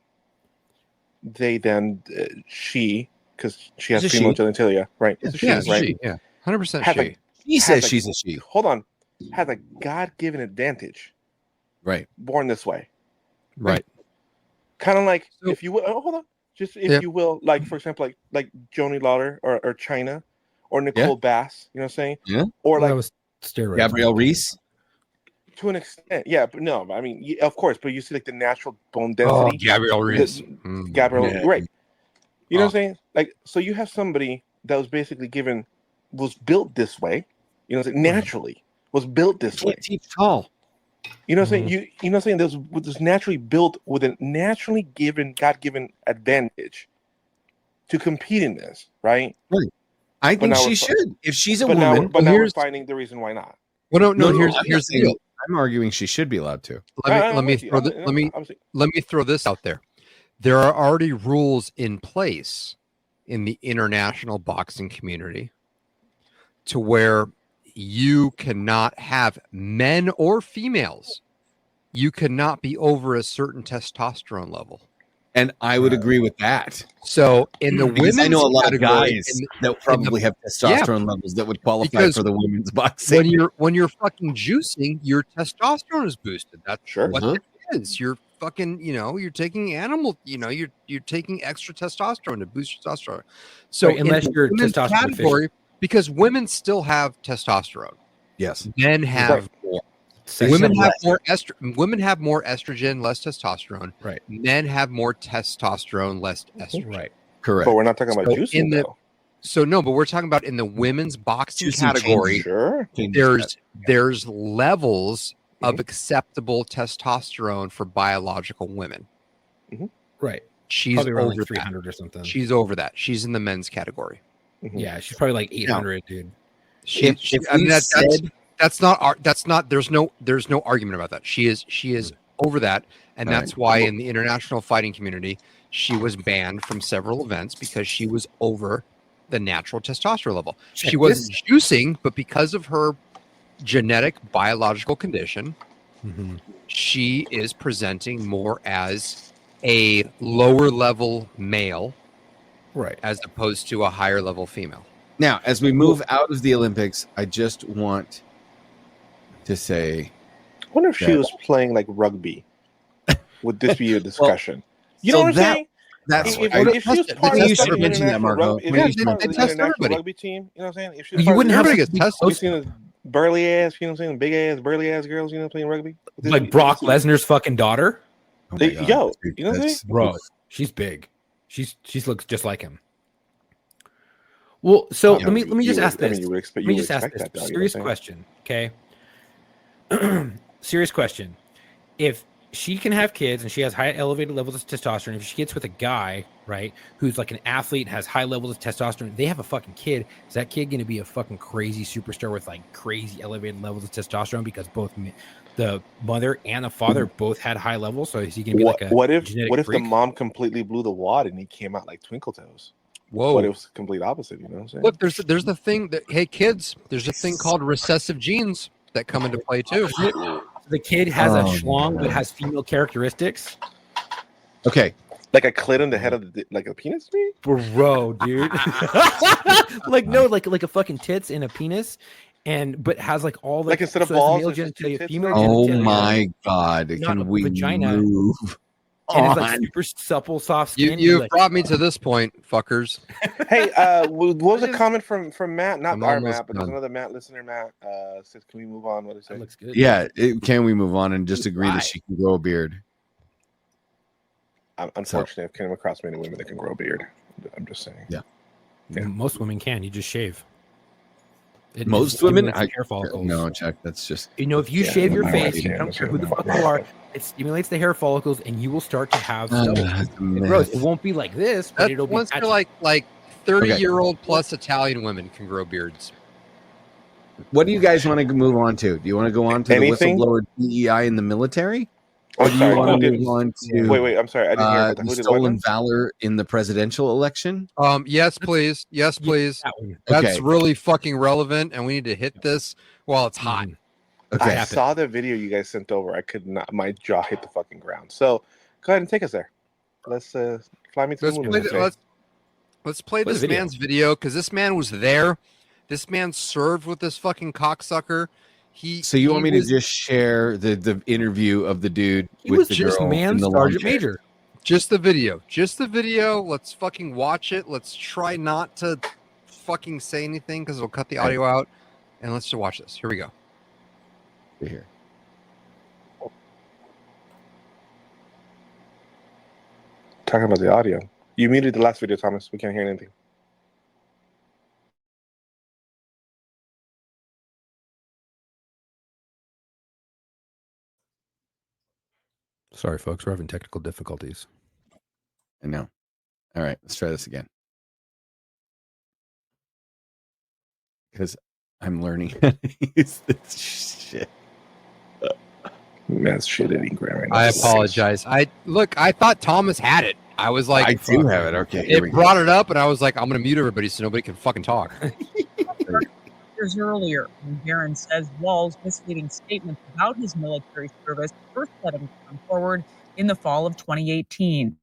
D: they then she, because she has female genitalia, right?
B: It's a she, right? Yeah, 100% she.
C: He says she's a she.
D: Hold on. Has a God-given advantage.
C: Right.
D: Born this way.
B: Right.
D: Kind of like, if you will, hold on. Just if you will, like, for example, like Joni Lauder or China or Nicole Bass, you know what I'm saying?
C: Yeah.
D: Or like
A: steroids.
C: Gabrielle Reese.
D: To an extent. Yeah, but no, I mean, of course, but you see like the natural bone density.
B: Oh, Gabrielle Reese.
D: Gabrielle, right. You know what I'm saying? Like, so you have somebody that was basically was built this way. You know, naturally was built this way.
C: Teach tall.
D: You know what I'm saying? You know what I'm saying? There's naturally built with a naturally given, God-given advantage to compete in this, right?
C: Right. I
D: But
C: think
D: now
C: she
D: we're
C: should. If she's a
D: but now,
C: woman,
D: but now we're
B: here's-
D: finding the reason why not.
B: Well, no.
C: I'm
B: Here's
C: not
B: the
C: saying-
B: deal.
C: I'm arguing she should be allowed to.
B: Let me throw this out there. There are already rules in place in the international boxing community to where you cannot have men or females. You cannot be over a certain testosterone level.
C: And I would agree with that.
B: So in the
C: Because
B: women's
C: I know a lot of
B: category,
C: guys that probably have testosterone levels that would qualify
B: because
C: for the women's boxing.
B: when you're fucking juicing, your testosterone is boosted. That's
D: Sure.
B: what it is. You're fucking, you're taking you're taking extra testosterone to boost your testosterone. So
A: Right, unless
B: in the
A: you're
B: women's
A: testosterone
B: category, because women still have testosterone,
C: Yes.
B: men have more.
A: Sex
B: Women
A: level
B: have
A: less.
B: more women have more estrogen, less testosterone.
A: Right.
B: Men have more testosterone, less estrogen.
A: Right.
C: Correct.
D: But we're not talking about
B: So
D: juicing, though.
B: So no, but we're talking about in the women's boxing
C: Juicing
B: category.
D: Sure.
B: There's levels of acceptable testosterone for biological women.
A: Right.
B: She's
A: Probably around
B: over
A: like
B: that.
A: 300 or something.
B: She's over that. She's in the men's category.
A: Yeah, she's probably like 800, dude.
B: That's not there's no argument about that. She is over that, and that's why in the international fighting community she was banned from several events because she was over the natural testosterone level. She wasn't juicing, but because of her genetic biological condition, she is presenting more as a lower level male,
A: right,
B: as opposed to a higher level female.
C: Now, as we move out of the Olympics, I just want to say,
D: I wonder if she was playing like rugby. Would this be a discussion? You know what I'm saying?
C: That's
D: if she was part of the international rugby team, you know what I'm saying? If she was
A: you wouldn't have
D: to
A: to
D: get tested. We've seen burly ass, you know what I'm saying? Big ass, burly ass girls, you know, playing rugby.
A: Like Brock Lesnar's fucking daughter.
C: Oh
D: you know what I'm saying?
A: Bro, she's big. She looks just like him. Well, so let me just ask this. Let me just ask this serious question, okay? Serious question. If she can have kids and she has high elevated levels of testosterone, if she gets with a guy, right, who's like an athlete and has high levels of testosterone, they have a fucking kid. Is that kid going to be a fucking crazy superstar with like crazy elevated levels of testosterone because both the mother and the father both had high levels? So is he going to be like a
D: what if
A: freak?
D: the mom completely blew the wad and he came out like Twinkle Toes?
B: Whoa!
D: What if it was the complete opposite? You know what I'm saying?
B: Look, there's the thing that kids, there's a thing called recessive genes that come into play too.
A: The kid has a schlong but has female characteristics.
C: Okay.
D: Like a clit in the head of like a penis?
A: Bro, dude. like a fucking tits and a penis, but has like all the
D: like instead of balls,
C: oh my god! Can we
A: vagina
C: move?
A: And it's like super supple, soft skin.
B: You've
A: like,
B: brought me to this point, fuckers.
D: Hey, what was a comment from Matt? Not our Matt, but there's another Matt listener. Matt says, "Can we move on?" What is it?
A: Looks good.
C: Yeah, can we move on and just agree that she can grow a beard?
D: Unfortunately, I've came across many women that can grow a beard. I'm just saying.
C: Yeah.
A: Most women can. You just shave.
C: Most women,
A: hair follicles.
C: No, Chuck. That's just
A: if you shave your face, I don't care who the fuck you are. It stimulates the hair follicles, and you will start to have growth. It won't be like this, but it'll be
B: once you're like 30-year-old plus Italian women can grow beards.
C: What do you guys want to move on to? Do you want to go on to the whistleblower DEI in the military? Or do you want to move on to
D: wait, I'm sorry, I didn't hear
C: the stolen valor in the presidential election?
B: Yes, please. Yes, please. That's really fucking relevant, and we need to hit this while it's hot.
C: Okay.
D: I saw the video you guys sent over. I could not. My jaw hit the fucking ground. So go ahead and take us there. Let's fly me to the moon.
B: Let's play this man's video because this man was there. This man served with this fucking cocksucker.
C: So you want me to just share the interview of the dude with the girl in the
A: Sergeant Major?
B: Just the video. Just the video. Let's fucking watch it. Let's try not to fucking say anything because we'll cut the audio out. And let's just watch this. Here we go.
C: Here.
D: Talking about the audio. You muted the last video, Thomas. We can't hear anything.
A: Sorry, folks. We're having technical difficulties.
C: I know. All right, let's try this again. Because I'm learning how to use this shit.
D: That's shit eating grammar.
B: I apologize. I thought Thomas had it. I was like,
C: I do have it. Okay, here we
B: it
C: go.
B: brought it up, and I was like, I'm going to mute everybody so nobody can fucking talk.
H: Years earlier, when Barron says Wall's misleading statements about his military service first let him come forward in the fall of 2018.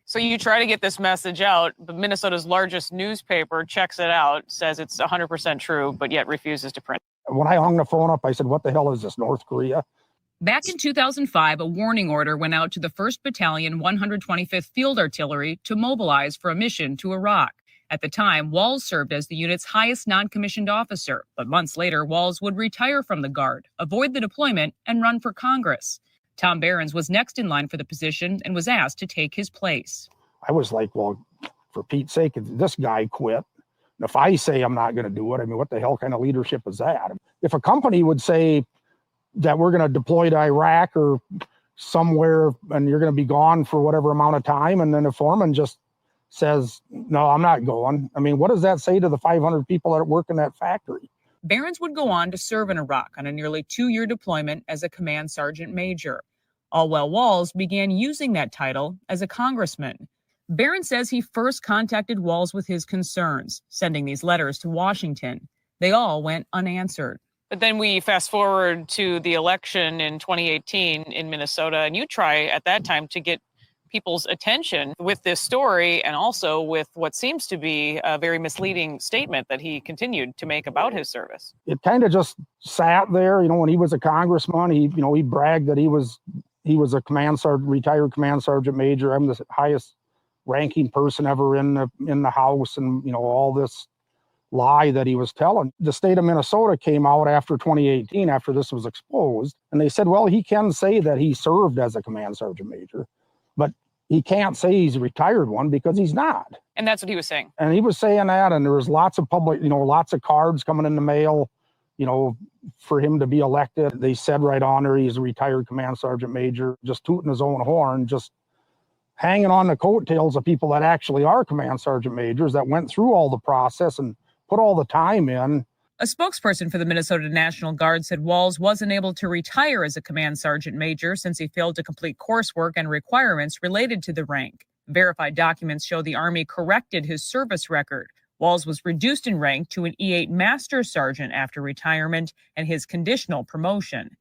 I: So you try to get this message out, but Minnesota's largest newspaper checks it out, says it's 100% true, but yet refuses to print.
J: When I hung the phone up, I said, what the hell is this, North Korea?
H: Back in 2005, a warning order went out to the 1st Battalion, 125th Field Artillery to mobilize for a mission to Iraq. At the time, Walls served as the unit's highest non-commissioned officer, but months later, Walls would retire from the Guard, avoid the deployment, and run for Congress. Tom Behrens was next in line for the position and was asked to take his place.
J: I was like, well, for Pete's sake, this guy quit. If I say I'm not going to do it, I mean, what the hell kind of leadership is that? If a company would say that we're going to deploy to Iraq or somewhere and you're going to be gone for whatever amount of time, and then the foreman just says, no, I'm not going. I mean, what does that say to the 500 people that work in that factory?
H: Behrens would go on to serve in Iraq on a nearly 2-year deployment as a command sergeant major. All while Walls began using that title as a congressman. Behrens says he first contacted Walls with his concerns, sending these letters to Washington. They all went unanswered.
I: But then we fast forward to the election in 2018 in Minnesota, and you try at that time to get people's attention with this story and also with what seems to be a very misleading statement that he continued to make about his service.
J: It kind of just sat there. When he was a congressman, he bragged that he was a command sergeant, retired command sergeant major. I'm the highest ranking person ever in the House, and all this lie that he was telling. The state of Minnesota came out after 2018, after this was exposed, and they said, well, he can say that he served as a command sergeant major, but he can't say he's a retired one because he's not.
I: And that's what he was saying.
J: And he was saying that, and there was lots of public, lots of cards coming in the mail, for him to be elected. They said right on there he's a retired command sergeant major, just tooting his own horn, just hanging on the coattails of people that actually are command sergeant majors that went through all the process and put all the time in.
H: A spokesperson for the Minnesota National Guard said Walls wasn't able to retire as a command sergeant major since he failed to complete coursework and requirements related to the rank. Verified documents show the Army corrected his service record. Walls was reduced in rank to an E8 Master Sergeant after retirement and his conditional promotion.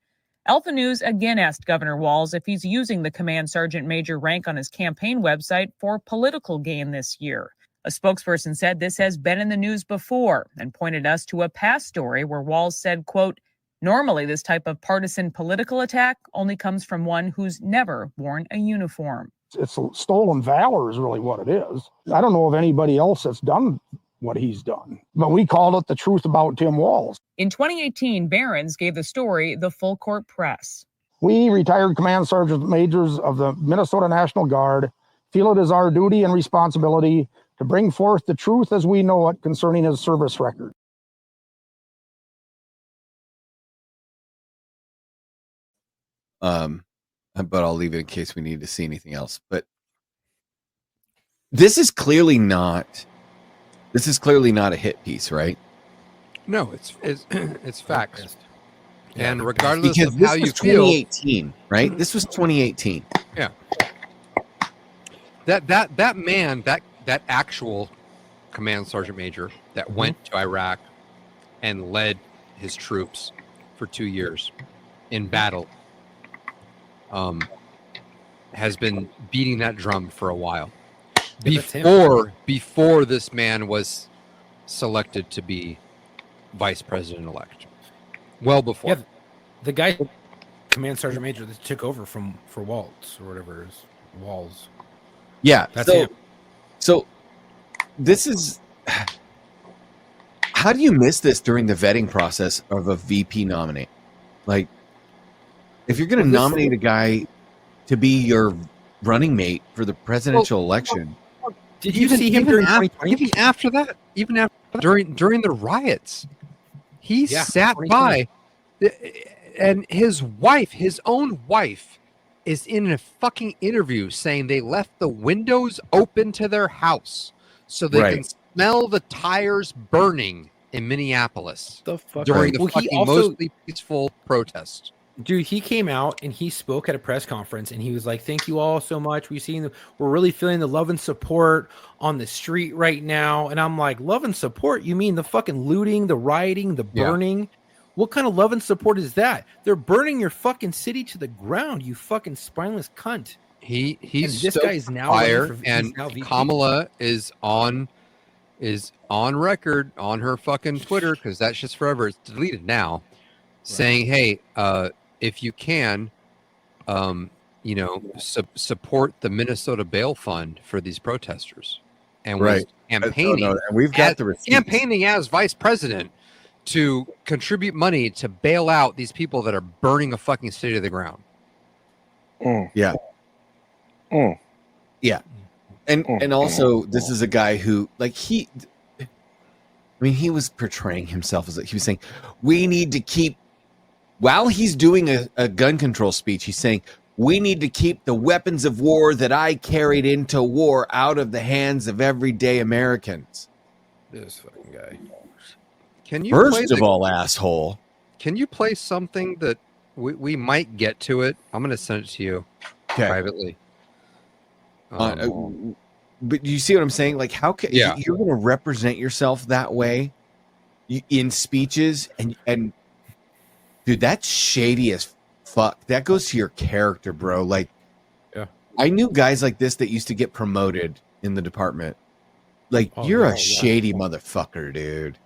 H: Alpha News again asked Governor Walls if he's using the command sergeant major rank on his campaign website for political gain this year. A spokesperson said this has been in the news before and pointed us to a past story where Walls said, quote, normally this type of partisan political attack only comes from one who's never worn a uniform.
J: It's stolen valor is really what it is. I don't know of anybody else that's done what he's done, but we called it the truth about Tim Walls.
H: In 2018, Behrens gave the story the full court press.
J: We retired command sergeant majors of the Minnesota National Guard feel it is our duty and responsibility to bring forth the truth as we know it concerning his service record.
C: But I'll leave it in case we need to see anything else. But this is clearly not a hit piece, right?
B: No, it's facts. And regardless
C: because
B: of
C: this
B: how
C: was
B: you feel,
C: 2018, right? This was 2018.
B: yeah, that man, that actual command sergeant major that went to Iraq and led his troops for 2 years in battle, has been beating that drum for a while. Before this man was selected to be vice president-elect. Well before.
A: Yeah, the guy, command sergeant major that took over for Waltz or whatever it is. Walls.
C: Yeah,
A: That's him.
C: So this is, how do you miss this during the vetting process of a VP nominee? Like, if you're going to nominate a guy to be your running mate for the presidential election.
A: Did you see him during 2020?
B: Even after that, during the riots, he sat by, and his own wife, is in a fucking interview saying they left the windows open to their house so they can smell the tires burning in Minneapolis
A: The fuck
B: during the
A: Well, he
B: fucking
A: also-
B: mostly peaceful protest.
A: Dude, he came out and he spoke at a press conference and he was like, "Thank you all so much. We're really feeling the love and support on the street right now." And I'm like, "Love and support? You mean the fucking looting, the rioting, the
B: Yeah.
A: burning? What kind of love and support is that? They're burning your fucking city to the ground, you fucking spineless cunt."
B: He's
A: And this
B: stoked
A: guy is
B: for
A: now running
B: fire,
A: for- he's
B: and
A: now VP.
B: Kamala is on record on her fucking Twitter, because that shit's forever. It's deleted now, saying, "Hey, if you can, support the Minnesota bail fund for these protesters," and was campaigning.
C: and we've got the receipts.
B: campaigning as vice president to contribute money to bail out these people that are burning a fucking city to the ground.
C: Yeah. Yeah. And also, this is a guy who, like, he was portraying himself as he was saying, we need to keep, while he's doing a gun control speech, he's saying, we need to keep the weapons of war that I carried into war out of the hands of everyday Americans.
A: This fucking guy.
B: Can you play
C: First of all, asshole.
B: Can you play something that we might get to it? I'm going to send it to you privately.
C: But you see what I'm saying? Like, how can you're going to represent yourself that way in speeches? And dude, that's shady as fuck. That goes to your character, bro. Like, I knew guys like this that used to get promoted in the department. Like, you're a shady motherfucker, dude.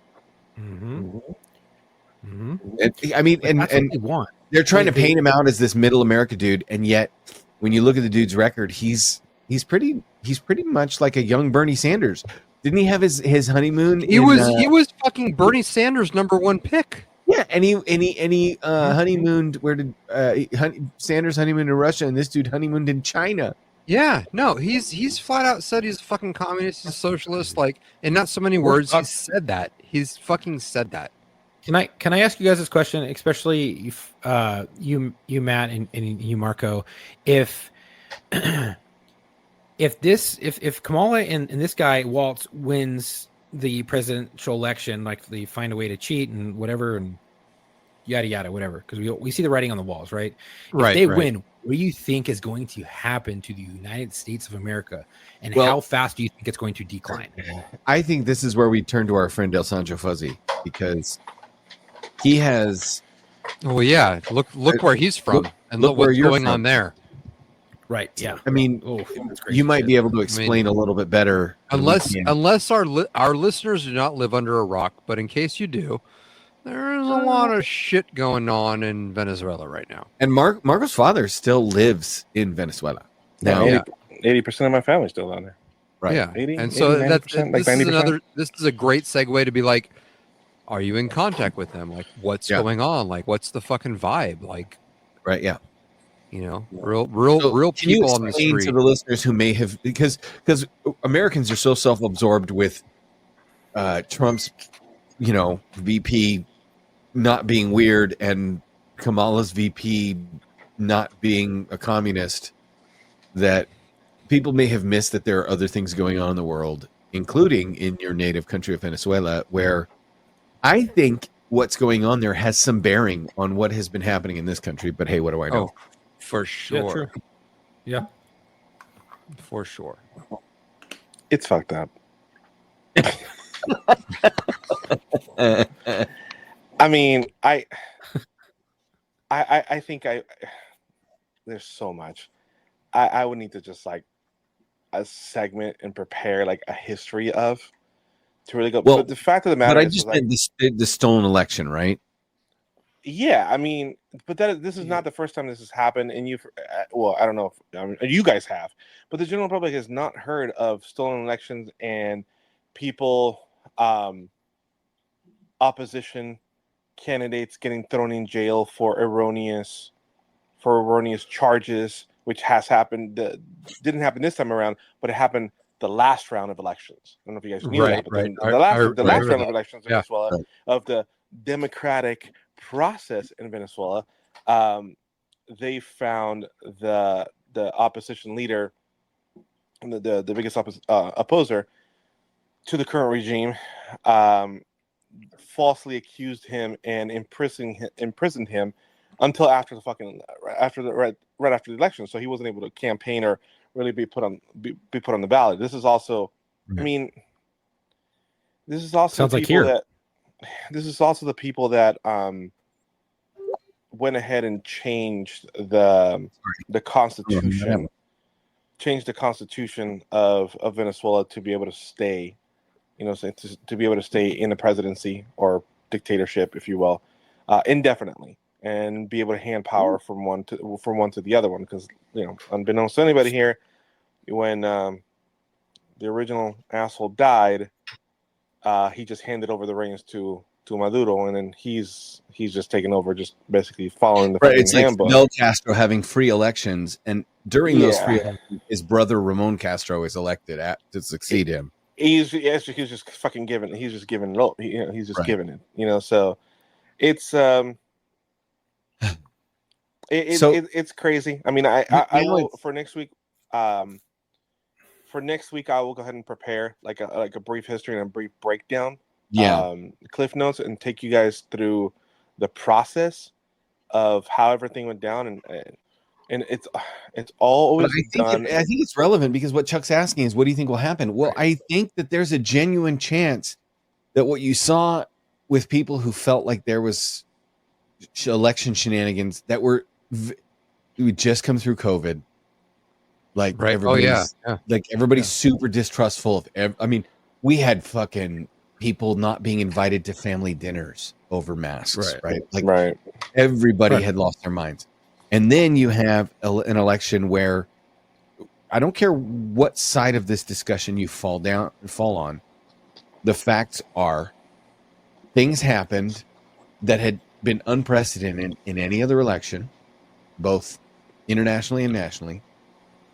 A: Mm-hmm. Mm-hmm.
C: And they're trying to paint him out as this middle America dude, and yet when you look at the dude's record, he's pretty much like a young Bernie Sanders. Didn't he have his honeymoon?
B: He was fucking Bernie Sanders' #1 pick.
C: Yeah, and he honeymooned. Where did Sanders honeymoon in Russia, and this dude honeymooned in China?
B: Yeah, no, he's flat out said he's a fucking communist, he's a socialist, like, in not so many words. He said that. He's fucking said that.
A: Can I ask you guys this question, especially if, you Matt and you Marco, if Kamala and this guy Waltz wins the presidential election, like they find a way to cheat and whatever and yada yada whatever, because we see the writing on the walls, right? If they win, what do you think is going to happen to the United States of America, and how fast do you think it's going to decline?
C: I think this is where we turn to our friend El Sancho Fuzzy, because he has.
B: Oh yeah, look where he's from, and look what's going on there.
A: Right. Yeah.
C: I mean, you might be able to explain a little bit better,
B: unless our listeners do not live under a rock. But in case you do, there's a lot of shit going on in Venezuela right now.
C: And Marco's father still lives in Venezuela. Now,
D: 80% of my family's still down there.
C: Right.
B: Yeah.
D: 80,
B: and so
D: 80,
B: that's
D: 90%,
B: this
D: like
B: is
D: 90%.
B: this is a great segue to be like, are you in contact with them? Like, what's going on? Like, what's the fucking vibe? Like,
C: right. Yeah.
B: You know, real
C: can you
B: people on the
C: explain
B: street.
C: to the listeners who may have, because Americans are so self-absorbed with Trump's, VP not being weird and Kamala's VP not being a communist, that people may have missed that there are other things going on in the world, including in your native country of Venezuela, where I think what's going on there has some bearing on what has been happening in this country. But hey, what do I know?
B: Oh, for sure.
A: Yeah, true. Yeah.
B: For sure.
D: It's fucked up. I mean, I think there's so much. I would need to just like a segment and prepare like a history of to really go.
C: Well,
D: but the fact of the matter
C: but I
D: is,
C: just
D: like,
C: meant the stolen election, right?
D: yeah, I mean, but this is not the first time this has happened, and I don't know if you guys have, but the general public has not heard of stolen elections and people, opposition candidates getting thrown in jail for erroneous charges, which has happened. Didn't happen this time around, but it happened the last round of elections. I don't know if you guys knew that, but the last round of elections in Venezuela of the democratic process in Venezuela, they found the opposition leader, the biggest opposer to the current regime, falsely accused him and imprisoned him until after the fucking right after the election, so he wasn't able to campaign or really be put on the ballot. This is also, I mean, this is also
A: Sounds like here.
D: This is also the people that went ahead and changed the constitution, of Venezuela to be able to stay, to be able to stay in the presidency or dictatorship, if you will, indefinitely, and be able to hand power from one to the other one. Because unbeknownst to anybody here, when the original asshole died, he just handed over the reins to Maduro, and then he's just taken over, just basically following the
C: Right, it's
D: handbook.
C: like Fidel Castro having free elections, and during those free elections, his brother Ramon Castro is elected to succeed him.
D: He's just fucking giving. He's just giving it up. He's just giving it. So it's it's crazy. I mean, I will for next week. For next week, I will go ahead and prepare like a brief history and a brief breakdown. Cliff notes, and take you guys through the process of how everything went down, and it's always done.
C: I think it's relevant because what Chuck's asking is, what do you think will happen? Well, I think that there's a genuine chance that what you saw with people who felt like there was election shenanigans that were we just come through COVID, like everybody's like everybody's super distrustful of. I mean, we had fucking people not being invited to family dinners over masks, right? Like everybody had lost their minds. And then you have an election where I don't care what side of this discussion you fall on. The facts are things happened that had been unprecedented in any other election, both internationally and nationally.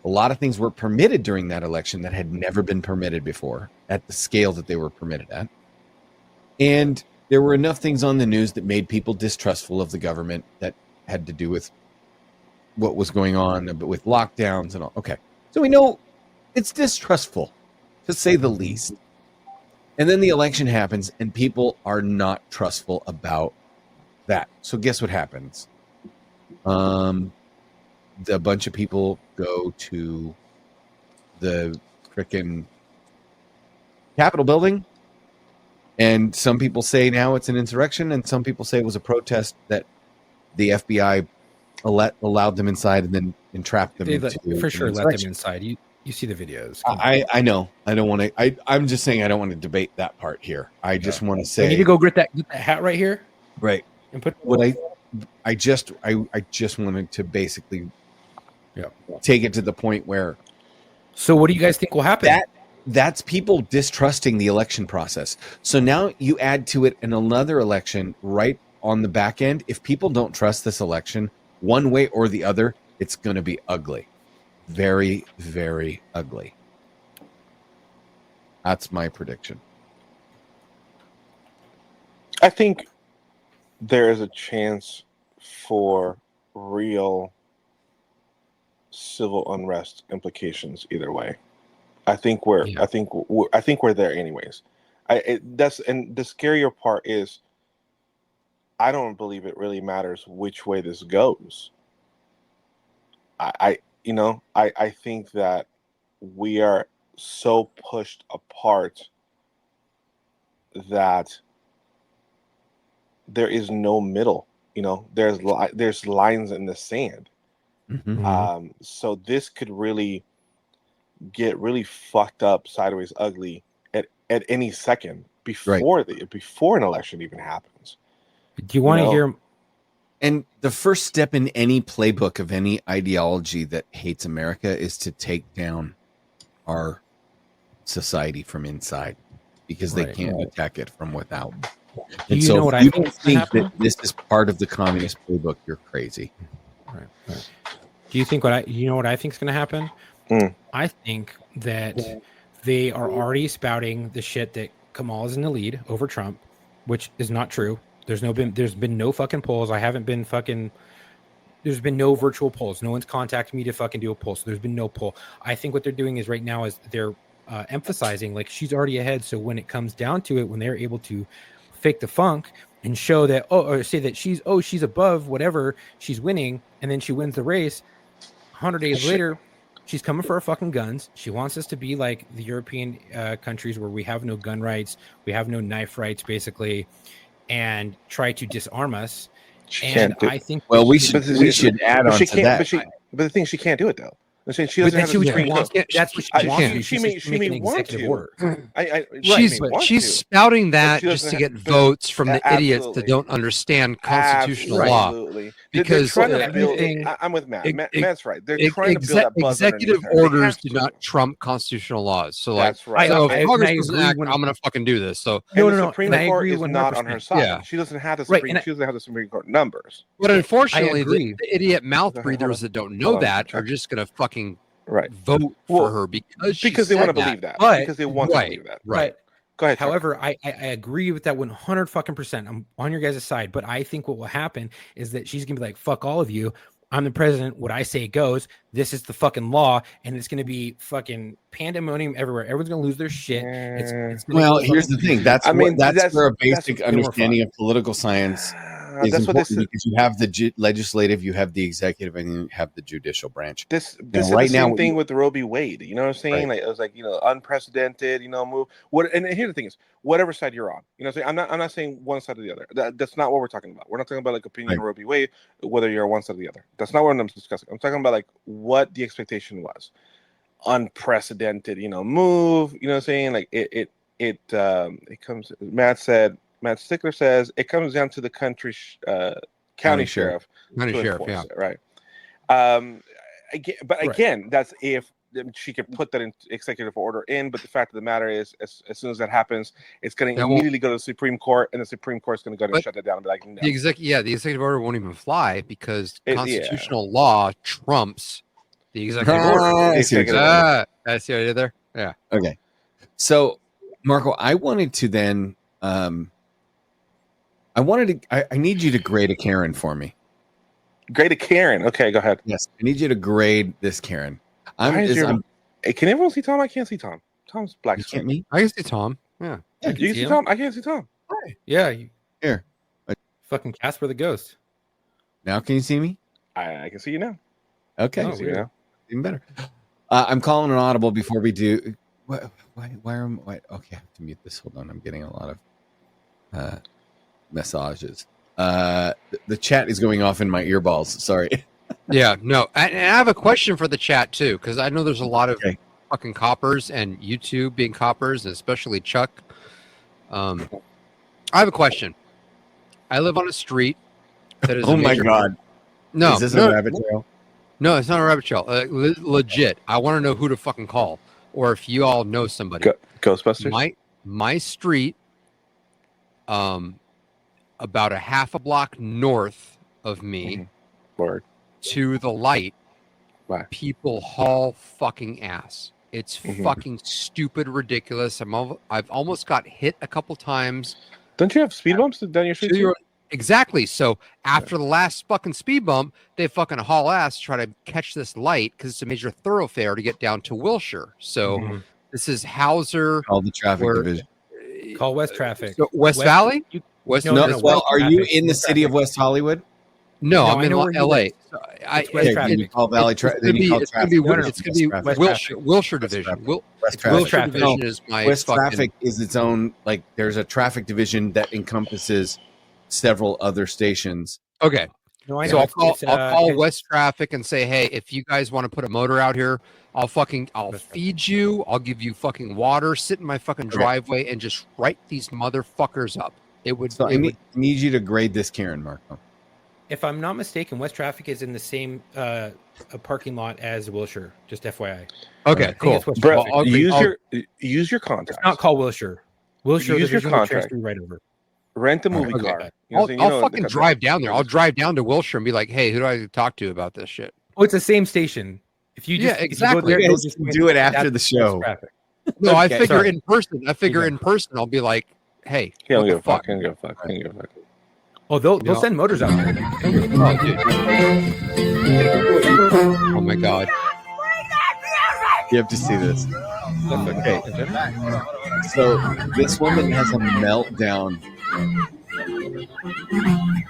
C: A lot of things were permitted during that election that had never been permitted before at the scale that they were permitted at. And there were enough things on the news that made people distrustful of the government that had to do with what was going on with lockdowns and all. Okay. So we know it's distrustful, to say the least. And then the election happens and people are not trustful about that. So guess what happens? A bunch of people go to the frickin' Capitol building, and some people say now it's an insurrection, and some people say it was a protest that the FBI allowed them inside and then entrapped them
A: for sure let them inside. You see the videos.
C: I know. I don't want to. I'm just saying I don't want to debate that part here. I just want to say
A: we need to go get that hat right here,
C: right?
A: And put
C: what I just wanted to basically take it to the point where.
A: So what do you guys think will happen?
C: That's people distrusting the election process. So now you add to it another election right on the back end. If people don't trust this election one way or the other, it's going to be ugly. Very, very ugly. That's my prediction.
D: I think there is a chance for real civil unrest implications either way. I think we're there anyways. And the scarier part is I don't believe it really matters which way this goes. I think that we are so pushed apart that there is no middle. There's lines in the sand.
C: Mm-hmm.
D: So this could really get really fucked up, sideways, ugly at any second before an election even happens.
A: Do you want to hear?
C: And the first step in any playbook of any ideology that hates America is to take down our society from inside, because they can't attack it from without. And so if you don't think that this is part of the communist playbook, you're crazy.
A: Right. Do you think what I think is going to happen? I think that they are already spouting the shit that Kamala's in the lead over Trump, which is not true. There's been no fucking polls. I haven't been fucking There's been no virtual polls. No one's contacted me to fucking do a poll. So there's been no poll. I think what they're doing is right now is they're emphasizing like she's already ahead. So when it comes down to it, when they're able to fake the funk and show that, or say that she's above whatever, she's winning, and then she wins the race. 100 days later, she's coming for our fucking guns. She wants us to be like the European countries where we have no gun rights, we have no knife rights, basically, and try to disarm us. And I think
C: we should add on to that.
D: But the thing, she can't do it though. She doesn't have the Supreme Court.
A: That's what she wants.
D: She may want to.
B: She's spouting that just to get votes from the idiots that don't understand constitutional law. Because
D: I'm with Matt. Matt's right. They're trying to build that buzz.
B: Executive orders do not trump constitutional laws. So like, so if Congress doesn't act, I'm going to fucking do this. So
D: no. The Supreme Court is not on her side. Yeah. She doesn't have the Supreme. She doesn't have the Supreme Court numbers.
B: But unfortunately, the idiot mouth breathers that don't know that are just going to fucking vote for her because
D: they want to believe that. Because they want to believe that.
B: Right.
D: Go ahead.
A: However, I agree with that 100%. I'm on your guys' side, but I think what will happen is that she's gonna be like, "Fuck all of you. I'm the president. What I say goes. This is the fucking law," and it's gonna be fucking pandemonium everywhere. Everyone's gonna lose their shit.
C: Here's the thing. That's where a basic understanding of political science is important, because you have the legislative, you have the executive, and you have the judicial branch.
D: This is the same thing with Roe v. Wade. You know what I'm saying? Like it was like, unprecedented. Move. And here the thing is, whatever side you're on, what I'm saying. I'm not saying one side or the other. That's not what we're talking about. We're not talking about like opinion Roe v. Wade, whether you're on one side or the other. That's not what I'm discussing. I'm talking about like what the expectation was. Unprecedented, move. You know what I'm saying? Like it comes. Matt Stickler says it comes down to the county sheriff.
B: County sheriff, yeah.
D: Right. Again, that's if she could put that in executive order in. But the fact of the matter is, as soon as that happens, it's going to immediately go to the Supreme Court, and the Supreme Court is going to go and shut that down and be like, no.
B: The executive order won't even fly because constitutional law trumps the executive order. I see what I did there. Yeah.
C: Okay. So, Marco, I wanted to then. I need you to grade a Karen for me.
D: Grade a Karen. Okay, go ahead.
C: Yes, I need you to grade this Karen.
D: Hey, can everyone see Tom? I can't see Tom. Tom's black.
C: You can't me?
B: I can see Tom. Yeah.
D: You can see Tom? I can't see Tom.
A: Hi. Yeah.
C: Here.
A: Fucking Casper the Ghost.
C: Now can you see me?
D: I can see you now.
C: Okay.
D: I see you now.
C: Even better. I'm calling an audible before we do. Why am I? Okay, I have to mute this. Hold on. I'm getting a lot of messages. The chat is going off in my earballs. Sorry.
B: Yeah, no. And I have a question for the chat too, because I know there's a lot of fucking coppers and YouTube being coppers, and especially Chuck. I have a question. I live on a street that is.
C: Oh my god!
B: No,
C: is this a rabbit trail?
B: No, it's not a rabbit trail. Legit. I want to know who to fucking call, or if you all know somebody.
D: Ghostbusters.
B: My street. About a half a block north of me, to the light, people haul fucking ass. It's fucking stupid, ridiculous. I've almost got hit a couple times.
D: Don't you have speed bumps down your street?
B: Exactly. So after the last fucking speed bump, they fucking haul ass to try to catch this light because it's a major thoroughfare to get down to Wilshire. So this is Hauser.
C: Call the traffic division.
A: Call West Traffic.
B: So West Valley?
C: Well, are you in the city of West Hollywood?
B: No, I'm in LA.
C: You call Valley Traffic.
B: It's going to be Wilshire Division. Wilshire Division is my
C: West Traffic is its own, like, there's a traffic division that encompasses several other stations.
B: Okay. So I'll call West Traffic and say, hey, if you guys want to put a motor out here, I'll feed you. I'll give you fucking water, sit in my fucking driveway and just write these motherfuckers up. I
C: need you to grade this Karen, Marco.
A: If I'm not mistaken, West Traffic is in the same parking lot as Wilshire. Just FYI.
B: Okay, cool.
D: Bro, use your contact.
A: It's not called Wilshire. Wilshire,
D: use your contract
A: right over.
D: Rent a movie car.
B: I'll fucking drive down there. I'll drive down to Wilshire and be like, hey, who do I talk to about this shit?
A: Oh, it's the same station. If you just
B: exactly.
C: You just do it after the show.
B: No, I figure in person. In person, I'll be like, hey,
D: I don't give a fuck.
A: Oh, they'll send motors out there.
B: Oh, dude. Oh my God.
C: You have to see this. Okay.
A: Okay.
C: So this woman has a meltdown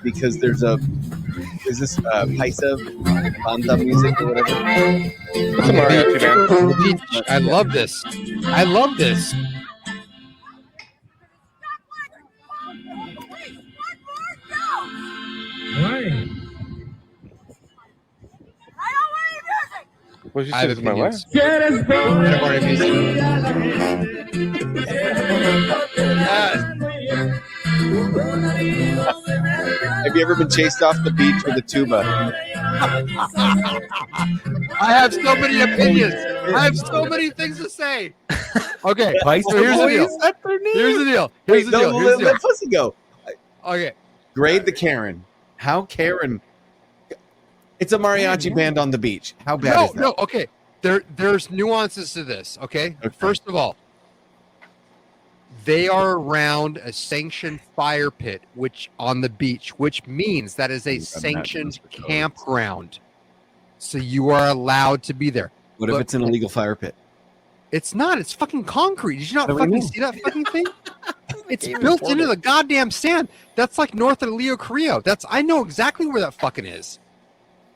C: because is this Paisa banda music or whatever?
D: What's a mariachi band?
B: I love this. I love this.
D: What she
B: I have
D: says, my wife?
B: opinions. I don't want
C: Have you ever been chased off the beach with a tuba?
B: I have so many opinions. I have so many things to say. Okay, so here's the deal. Here's the deal. Here's the deal. Here's the deal.
C: Let Pussy go.
B: Okay.
C: Grade the Karen. How Karen? It's a mariachi band on the beach. How bad is that?
B: No, okay. There's nuances to this, okay? First of all, they are around a sanctioned fire pit, which on the beach, which means that is a sanctioned campground. So you are allowed to be there.
C: What if it's an illegal fire pit?
B: It's not. It's fucking concrete. Did you not
C: What do you
B: fucking
C: mean?
B: see that fucking thing? It's built into the goddamn sand. That's like north of Leo Carrillo. I know exactly where that fucking is.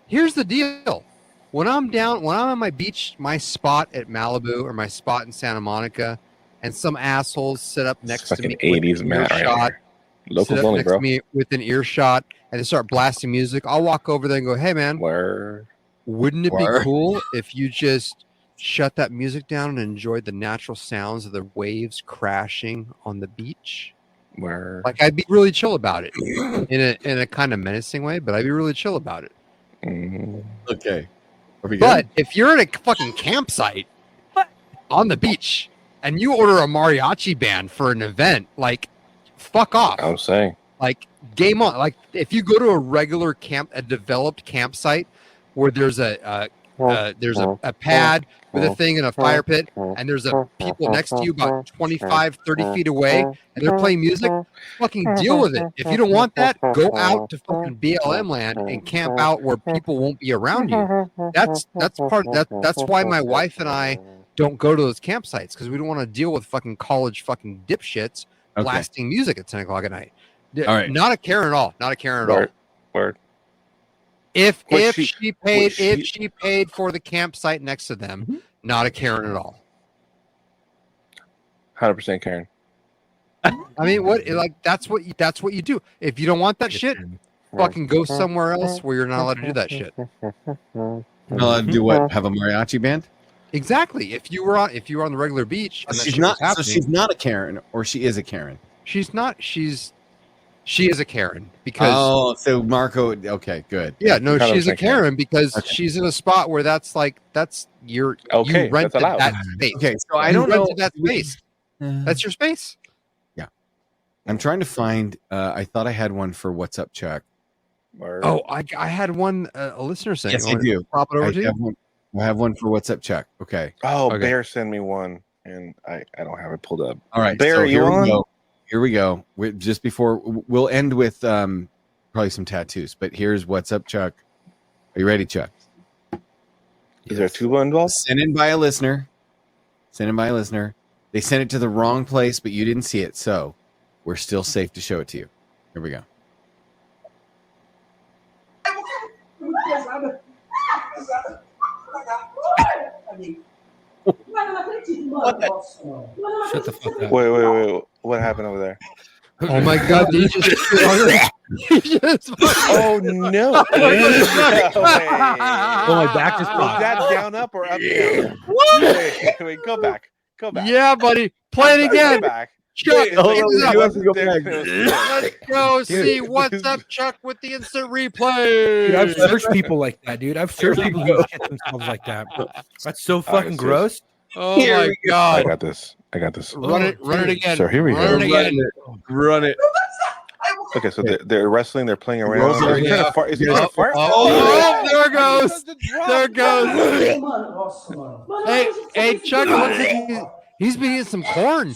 B: Here's the deal. When I'm on my beach, my spot at Malibu or my spot in Santa Monica, and some assholes sit up next to me,
D: 80s Matt right here. Locals only, bro.
B: to me with an earshot, and they start blasting music. I'll walk over there and go, "Hey, man, wouldn't it be cool if you just shut that music down and enjoyed the natural sounds of the waves crashing on the beach?" Like, I'd be really chill about it in a kind of menacing way, but I'd be really chill about it.
C: Okay.
B: But if you're at a fucking campsite on the beach and you order a mariachi band for an event, like, fuck off.
D: I'm saying.
B: Like, game on. Like, if you go to a developed campsite where there's a pad with a thing and a fire pit, and there's a people next to you about 25, 30 feet away, and they're playing music, fucking deal with it. If you don't want that, go out to fucking BLM land and camp out where people won't be around you. That's why my wife and I don't go to those campsites, because we don't want to deal with fucking college fucking dipshits blasting music at 10 o'clock at night.
C: All right.
B: Not a Karen at all. Not a Karen at all.
D: Word.
B: If she paid for the campsite next to them, not a Karen at all.
D: 100% Karen.
B: I mean, that's what you do. If you don't want that shit, fucking go somewhere else where you're not allowed to do that shit.
C: Not allowed to do what? Have a mariachi band?
B: Exactly. If you were on the regular beach, and
C: She's not. So she's not a Karen, or she is a Karen.
B: She's not. She is a Karen because
C: so Marco. Okay, good.
B: Yeah, no, she's a Karen because she's in a spot where you rented that space.
C: Okay, so I don't know
B: that space. That's your space.
C: Yeah, I'm trying to find. I thought I had one for What's Up, Chuck.
B: Oh, I had one. A listener saying,
C: yes, I do.
B: Pop it over to you.
C: I have one for What's Up, Chuck. Okay.
D: Oh,
C: okay.
D: Bear sent me one, and I don't have it pulled up.
C: All right,
D: Bear,
C: so
D: you on?
C: Here we go. Just before we'll end with probably some tattoos, but here's What's Up, Chuck. Are you ready, Chuck?
D: Is there a tuba involved?
C: Sent in by a listener. They sent it to the wrong place, but you didn't see it, so we're still safe to show it to you. Here we go.
A: Shut the fuck up.
D: Wait. What happened over there?
B: Oh my God! He just
D: oh no!
A: Oh, my back just
D: Was
A: popped.
D: that down, up, or up, down?
B: What?
D: Wait, go back.
B: Yeah, buddy. Play it again.
D: Go back.
B: Chuck,
C: Let's
B: go see What's Up, Chuck, with the instant replay.
A: Dude, I've searched people like that, dude. I've searched people who shit themselves like that. That's so fucking gross.
B: Oh my God!
D: I got this.
B: Run it again.
D: So here we go.
C: Run it.
D: Okay, so they're wrestling. They're playing around. Is he trying to fart?
B: Oh, there it goes. Hey, Chuck, he's been eating some corn.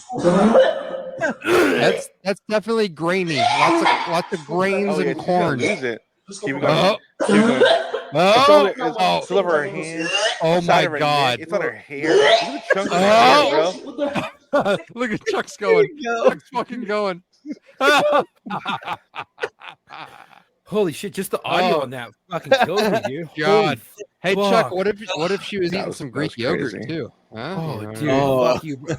B: That's definitely grainy. Lots of grains
D: Oh yeah,
B: and
D: she's gonna
B: corn.
D: lose it. Keep it going.
B: Oh,
D: Keep it going.
B: oh,
D: It's still over her hand.
B: oh
D: The side
B: my
D: of her
B: God.
D: neck. It's on her hair. Look at the chunks in her hair, bro.
B: Look at Chuck's going. Chuck's fucking going.
A: Holy shit! Just the audio
B: Oh.
A: on that fucking kills me, dude.
B: God.
A: Holy
B: Hey Chuck,
A: fuck.
B: what if she was eating
D: was-
B: some
D: that
B: Greek
D: was
B: yogurt
D: crazy.
B: too? Huh?
A: Oh,
B: You know?
A: dude,
C: Oh.
A: fuck you, bro.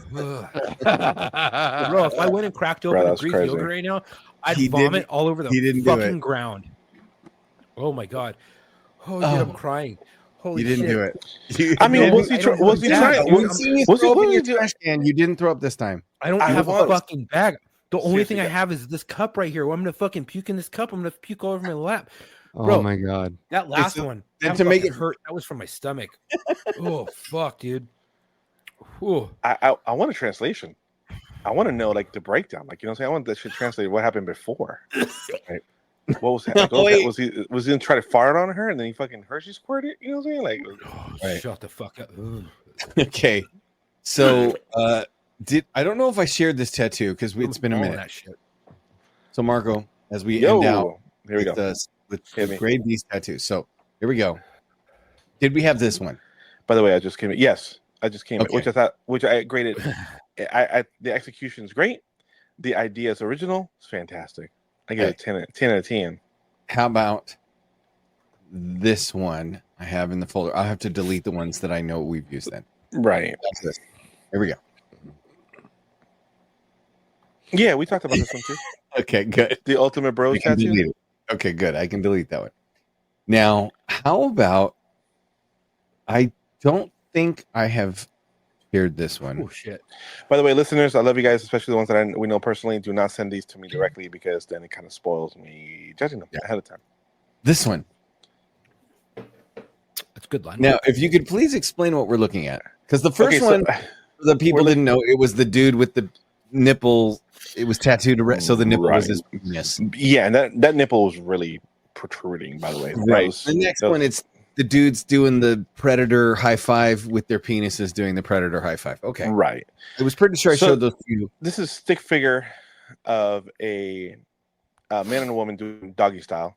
A: Bro, if I went and cracked
D: Bro,
A: open a
D: that's
A: Greek
D: crazy.
A: yogurt right now, I'd
C: He
A: vomit
C: didn't-
A: all over the
C: he didn't do
A: fucking
C: it.
A: ground. Oh my god. Oh, dude, I'm crying. Holy
C: You didn't
A: shit.
C: do it.
D: I mean,
A: No,
D: was he
A: I don't have
D: was
A: a
D: he
A: bag.
D: trying?
A: Dude,
C: We've seen you
D: Was he
C: throw up in
D: willing
C: your
D: to do-
C: trash can. You didn't throw up this time.
A: I don't
D: I
A: have
D: was.
A: a fucking bag. The only
D: Seriously,
A: thing I
D: guys.
A: have is this cup right here. I'm gonna fucking puke in this cup. I'm gonna puke all over my lap.
B: Oh
A: Bro.
B: my God.
A: That last
C: so-
A: one,
C: then
A: that
C: to make
A: fucking
C: it-
A: hurt. That was from my stomach. Oh fuck, dude. Whew.
D: I want a translation. I want to know like the breakdown. Like, you know what I'm saying? I want that shit translated. What happened before? Right? What was that? Like, what was that? Was he gonna try to fart on her and then he fucking Hershey squirted? You know what I'm saying? Like,
A: Oh,
C: Right.
A: Shut the fuck up. Ugh.
C: Okay. So I don't know if I shared this tattoo because it's been a
A: All
C: minute.
A: that shit.
C: So Marco, as we end out
D: here we go.
C: with
D: Hit me.
C: grade these tattoos. So here we go. Did we have this one?
D: By the way, I just came in. Yes, I just came in,
C: Okay.
D: which I graded. I the execution is great. The idea is original. It's fantastic. I give it a 10 out of 10.
C: How about this one I have in the folder? I'll have to delete the ones that I know we've used then.
D: Right.
C: That's this. Here we go.
D: Yeah, we talked about this one too.
C: Okay, good.
D: The ultimate bro
C: I can
D: tattoo.
C: delete it. Okay, good. I can delete that one. Now, how about I don't think I have shared this one.
A: Oh shit.
D: By the way, listeners, I love you guys, especially the ones that we know personally. Do not send these to me directly because then it kind of spoils me judging them ahead of time.
C: This one.
A: That's a good line.
C: Now, if you could please explain what we're looking at. Because the first
D: Okay, so-
C: one, the people didn't know, it was the dude with the nipple. It was tattooed, so the nipple was his penis.
D: Yeah, and that nipple was really protruding, by the way.
C: Right. The next one, it's the dudes doing the predator high five with their penises doing the predator high five. Okay.
D: Right.
C: I was pretty sure I
D: So-
C: showed those to you.
D: This is stick figure of a man and a woman doing doggy style.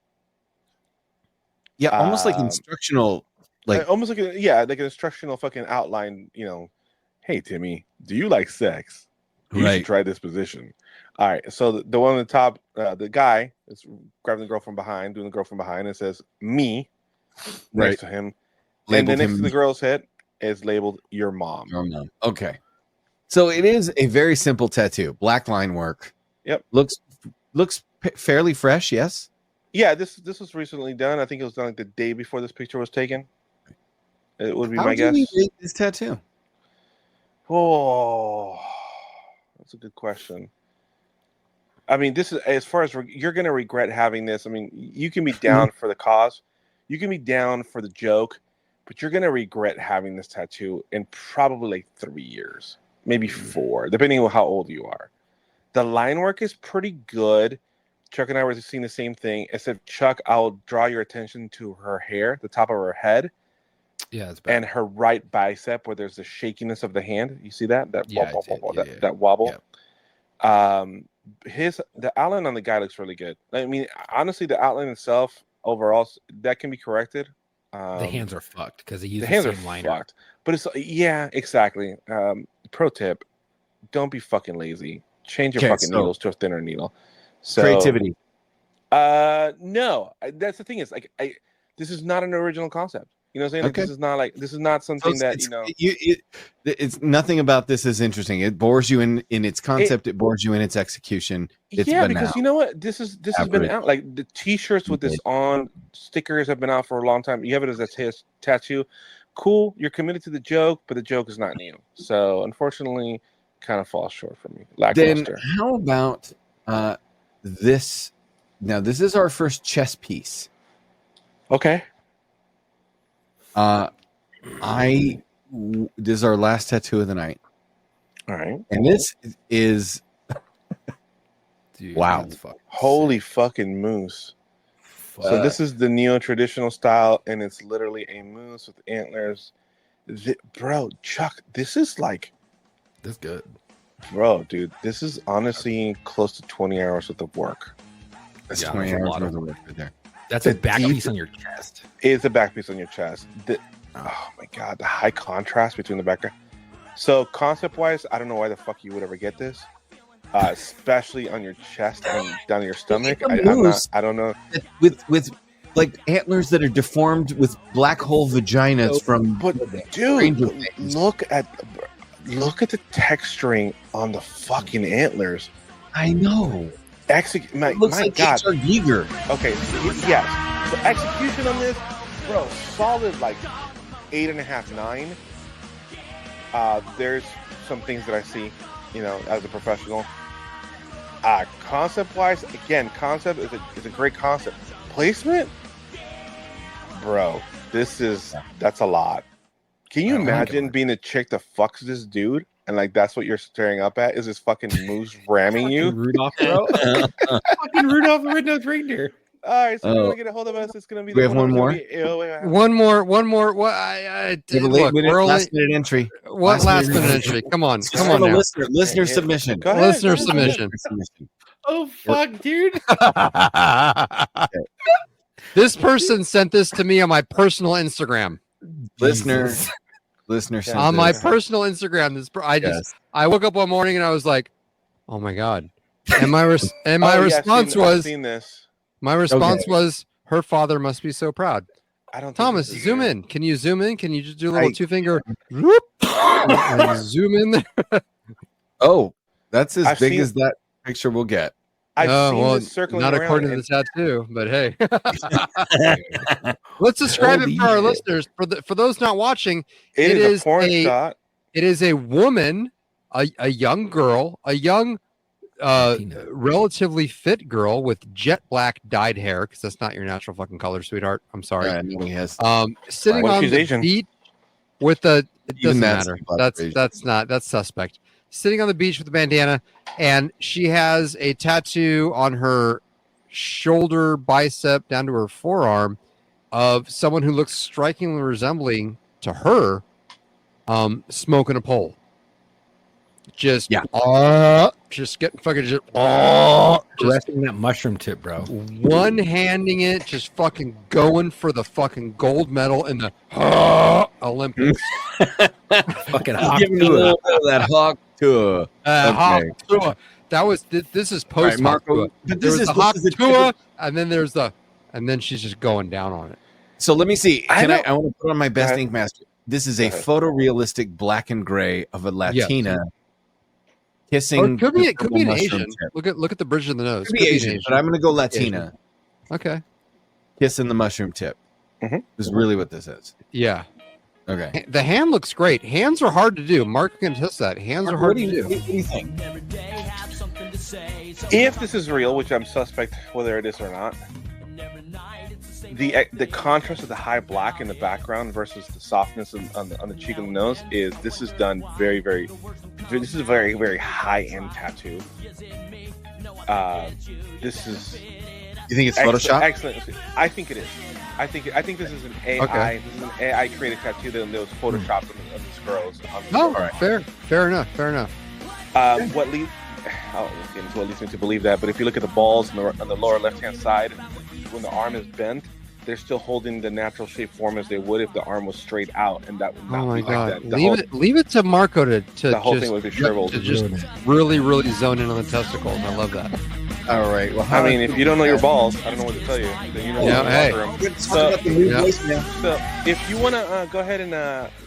C: Yeah, almost like
D: Um,
C: instructional. Like,
D: almost like like an instructional fucking outline. You know, hey Timmy, do you like sex? You
C: Right.
D: should try this position. All right. So the one on the top, the guy is grabbing the girl from behind, doing the girl from behind. And it says me
C: Right.
D: next to him, and
C: Labeled
D: then next
C: him
D: to the girl's head is labeled your mom.
C: your mom. Okay. So it is a very simple tattoo. Black line work.
D: Yep.
C: Looks fairly fresh. Yes.
D: Yeah, this was recently done. I think it was done like the day before this picture was taken. It would be
C: How
D: my
C: do we
D: guess.
C: rate this tattoo?
D: Oh, that's a good question. I mean, this is as far as you're going to regret having this. I mean, you can be down for the cause, you can be down for the joke, but you're going to regret having this tattoo in probably like 3 years, maybe 4, depending on how old you are. The line work is pretty good. Chuck and I were seeing the same thing, except Chuck, I'll draw your attention to her hair, the top of her head.
A: Yeah, it's bad.
D: And her right bicep, where there's the shakiness of the hand. You see that? That
A: Yeah,
D: that wobble.
A: Yeah.
D: The outline on the guy looks really good. I mean, honestly, the outline itself overall that can be corrected.
A: The hands are fucked because they use
D: The
A: the
D: hands are
A: same liner.
D: fucked. But it's exactly. Pro tip: don't be fucking lazy. Change your
C: Okay,
D: fucking
C: so-
D: needles to a thinner needle. So,
C: Creativity.
D: No, that's the thing is like this is not an original concept. You know what I'm saying? Like,
C: Okay.
D: this is not something that you know.
C: It's nothing about this is interesting. It bores you in its concept. It bores you in its execution. It's
D: Yeah,
C: banal.
D: because you know what? This has been
C: Average.
D: out. Like the T-shirts with this on, stickers have been out for a long time. You have it as a tattoo. Cool. You're committed to the joke, but the joke is not new. So unfortunately, kind of falls short for me.
C: Then
D: Lackluster.
C: how about this? Now this is our first chess piece.
D: Okay.
C: This is our last tattoo of the night,
D: All right.
C: and this is
A: Dude,
C: Wow.
A: that's fucking
D: Holy
A: sick.
D: fucking moose.
A: Fuck.
D: So this is the neo-traditional style, and it's literally a moose with antlers. Bro, Chuck, this is like
A: That's good.
D: Bro, dude, this is honestly close to 20 hours worth of work.
C: That's
A: Yeah,
C: 20
A: that's a
C: hours
A: lot
C: worth
A: of
C: of work right there.
A: That's a
C: The
A: back
C: deep-
A: piece on your chest.
D: It's a back piece on your chest. Oh my god, the high contrast between the background. So concept wise, I don't know why the fuck you would ever get this, especially on your chest and down your stomach.
C: It's a
D: I'm not.
C: moose.
D: I don't know.
C: With like antlers that are deformed with black hole vaginas from.
D: But
C: Stranger
D: dude,
C: Things.
D: look at the texturing on the fucking antlers.
C: I know.
D: My
C: It looks like
D: god.
C: H.R. Giger.
D: Okay, yes. The execution on this, bro, solid like 8.5, 9. There's some things that I see, as a professional. Concept wise, again, concept is a great concept. Placement, bro, that's a lot. Can you imagine being a chick that fucks this dude and like that's what you're staring up at is this fucking moose ramming you?
A: Rudolph, bro. Fucking Rudolph the Red-Nosed Reindeer.
D: All right, so if you want to get a hold of us, it's gonna be.
C: We have one more?
B: One more. What? Look, we're only
C: last minute entry.
B: what last minute entry? Come on now.
C: Listener submission.
D: Go ahead,
B: Listener
D: go ahead.
B: submission.
A: Oh fuck, dude.
B: This person sent this to me on my personal Instagram.
C: Listener
B: On
C: sent
B: my
C: this.
B: personal Instagram.
C: Yes.
B: I woke up one morning and I was like, "Oh my god!" And my response
D: I've
B: was,
D: seen this.
B: "Her father must be so proud."
D: I don't.
B: Thomas,
D: think this is
B: zoom
D: you.
B: in. Can you zoom in? Can you just do a little
C: I-
B: 2-finger whoop, and zoom in there?
C: Oh, that's as
D: I've
C: big
D: seen-
C: as that picture will get.
D: I've seen
B: well,
D: this circling
B: not
D: around.
B: according to
D: and-
B: the tattoo, but hey. Let's describe it
A: Holy
B: for our
A: shit.
B: listeners. For those not watching,
D: it is a porn
B: a-
D: shot.
B: it is a woman, a young girl, a young, relatively fit girl with jet black dyed hair, because that's not your natural fucking color, sweetheart. I'm sorry.
C: I know he has.
B: Sitting
D: What if
B: on
D: she's
B: the
D: Asian?
B: beach with the. It
C: Even
B: doesn't
C: that's
B: matter.
C: about
B: That's suspect. Sitting on the beach with a bandana, and she has a tattoo on her shoulder, bicep, down to her forearm, of someone who looks strikingly resembling to her, smoking a pole. Just getting fucking just
A: Resting that mushroom tip, bro.
B: one-handing it, just fucking going for the fucking gold medal in the Olympics.
A: Fucking hot.
C: Give me a little bit of that hawk tour.
B: Hawk Tua. That was this is
C: All right,
B: post
C: Marco,
B: Tua.
C: but
B: There
C: this
B: was
C: is
B: the Hawk
C: this is
B: Tua, and then there's and then she's just going down on it.
C: So let me see.
D: I
C: I want to put on my best
D: ahead.
C: ink master. This is a
D: Go ahead.
C: photorealistic black and gray of a Latina
B: Or
C: kissing.
B: it could be
C: the
B: it could
C: purple
B: be an
C: mushroom
B: Asian.
C: tip.
B: Look at the bridge of the nose.
C: Could be Asian, but I'm going to go Latina.
B: Okay.
C: Kissing the mushroom tip.
D: Mhm.
C: Is really what this is.
B: Yeah.
C: Okay.
B: The hand looks great. Hands are hard to do. Mark can test that. Hands are hard to do.
C: What do you think?
D: If this is real, which I'm suspect whether it is or not, the contrast of the high black in the background versus the softness on the cheek and the nose this is done very, very. This is a very, very high end tattoo. This is
C: You think it's
D: excellent,
C: Photoshop?
D: excellent. I think it is. I think this is an AI.
B: Okay.
D: This is an AI created tattoo that was photoshopped on these girls.
B: Oh,
C: All right.
B: fair enough.
D: What leads me to believe that, but if you look at the balls on the lower left-hand side, when the arm is bent, they're still holding the natural shape form as they would if the arm was straight out, and that would not
B: Oh my
D: be
B: god!
D: like that.
B: Leave it to Marco to
D: The whole
B: just,
D: thing would be shriveled.
B: to just really zone in on the testicles. I love that.
C: All right. Well,
D: I mean, if you don't know your balls, I don't know what to tell you. Then you know
B: Yeah,
D: what
B: hey.
D: to room.
C: Let's
D: So-
C: talk about the new
B: Yeah.
C: voicemail.
D: So if you want to go ahead and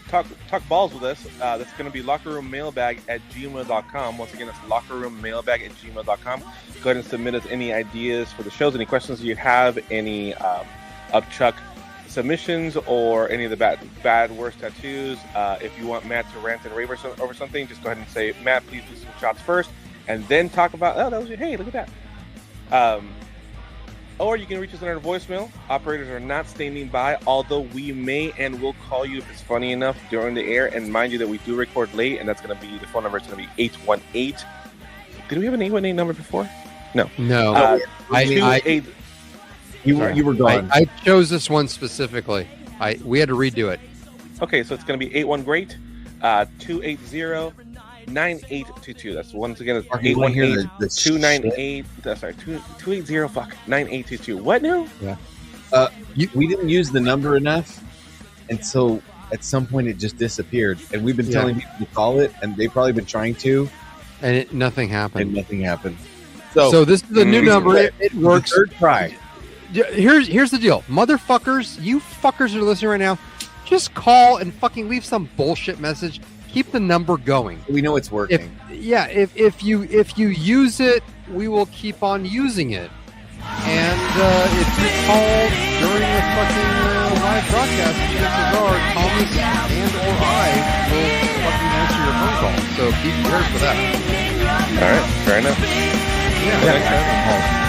D: talk balls with us, that's going to be lockerroommailbag@gmail.com. Once again, that's lockerroommailbag@gmail.com. Go ahead and submit us any ideas for the shows, any questions you have, any upchuck submissions, or any of the bad worst tattoos. If you want Matt to rant and rave over something, just go ahead and say, Matt, please do some shots first, and then talk about, oh, that was your, hey, look at that. Or you can reach us on our voicemail. Operators are not standing by, although we may and will call you if it's funny enough during the air. And mind you that we do record late, and that's going to be, the phone number is going to be 818. Did we have an 818 number before? No.
B: No, I
D: 28.
C: You were gone.
B: I chose this one specifically. We had to redo it.
D: Okay, so it's going to be 81 great 280 9822. That's once again it's
C: Mark, you wanna hear the
D: 298. That's right, 280. Fuck 9822. What now?
C: We didn't use the number enough, and so at some point it just disappeared. And we've been telling people to call it, and they've probably been trying to,
B: and nothing happened.
C: And nothing happened.
B: So this is the new number. It works.
C: Third try.
B: Here's the deal, motherfuckers. You fuckers are listening right now. Just call and fucking leave some bullshit message. Keep the number going.
C: We know it's working.
B: If you use it, we will keep on using it. And if you call during the fucking live broadcast, chances are Thomas and or I will fucking answer your phone call. So keep prepared for that.
D: All right, fair enough.
B: Yeah.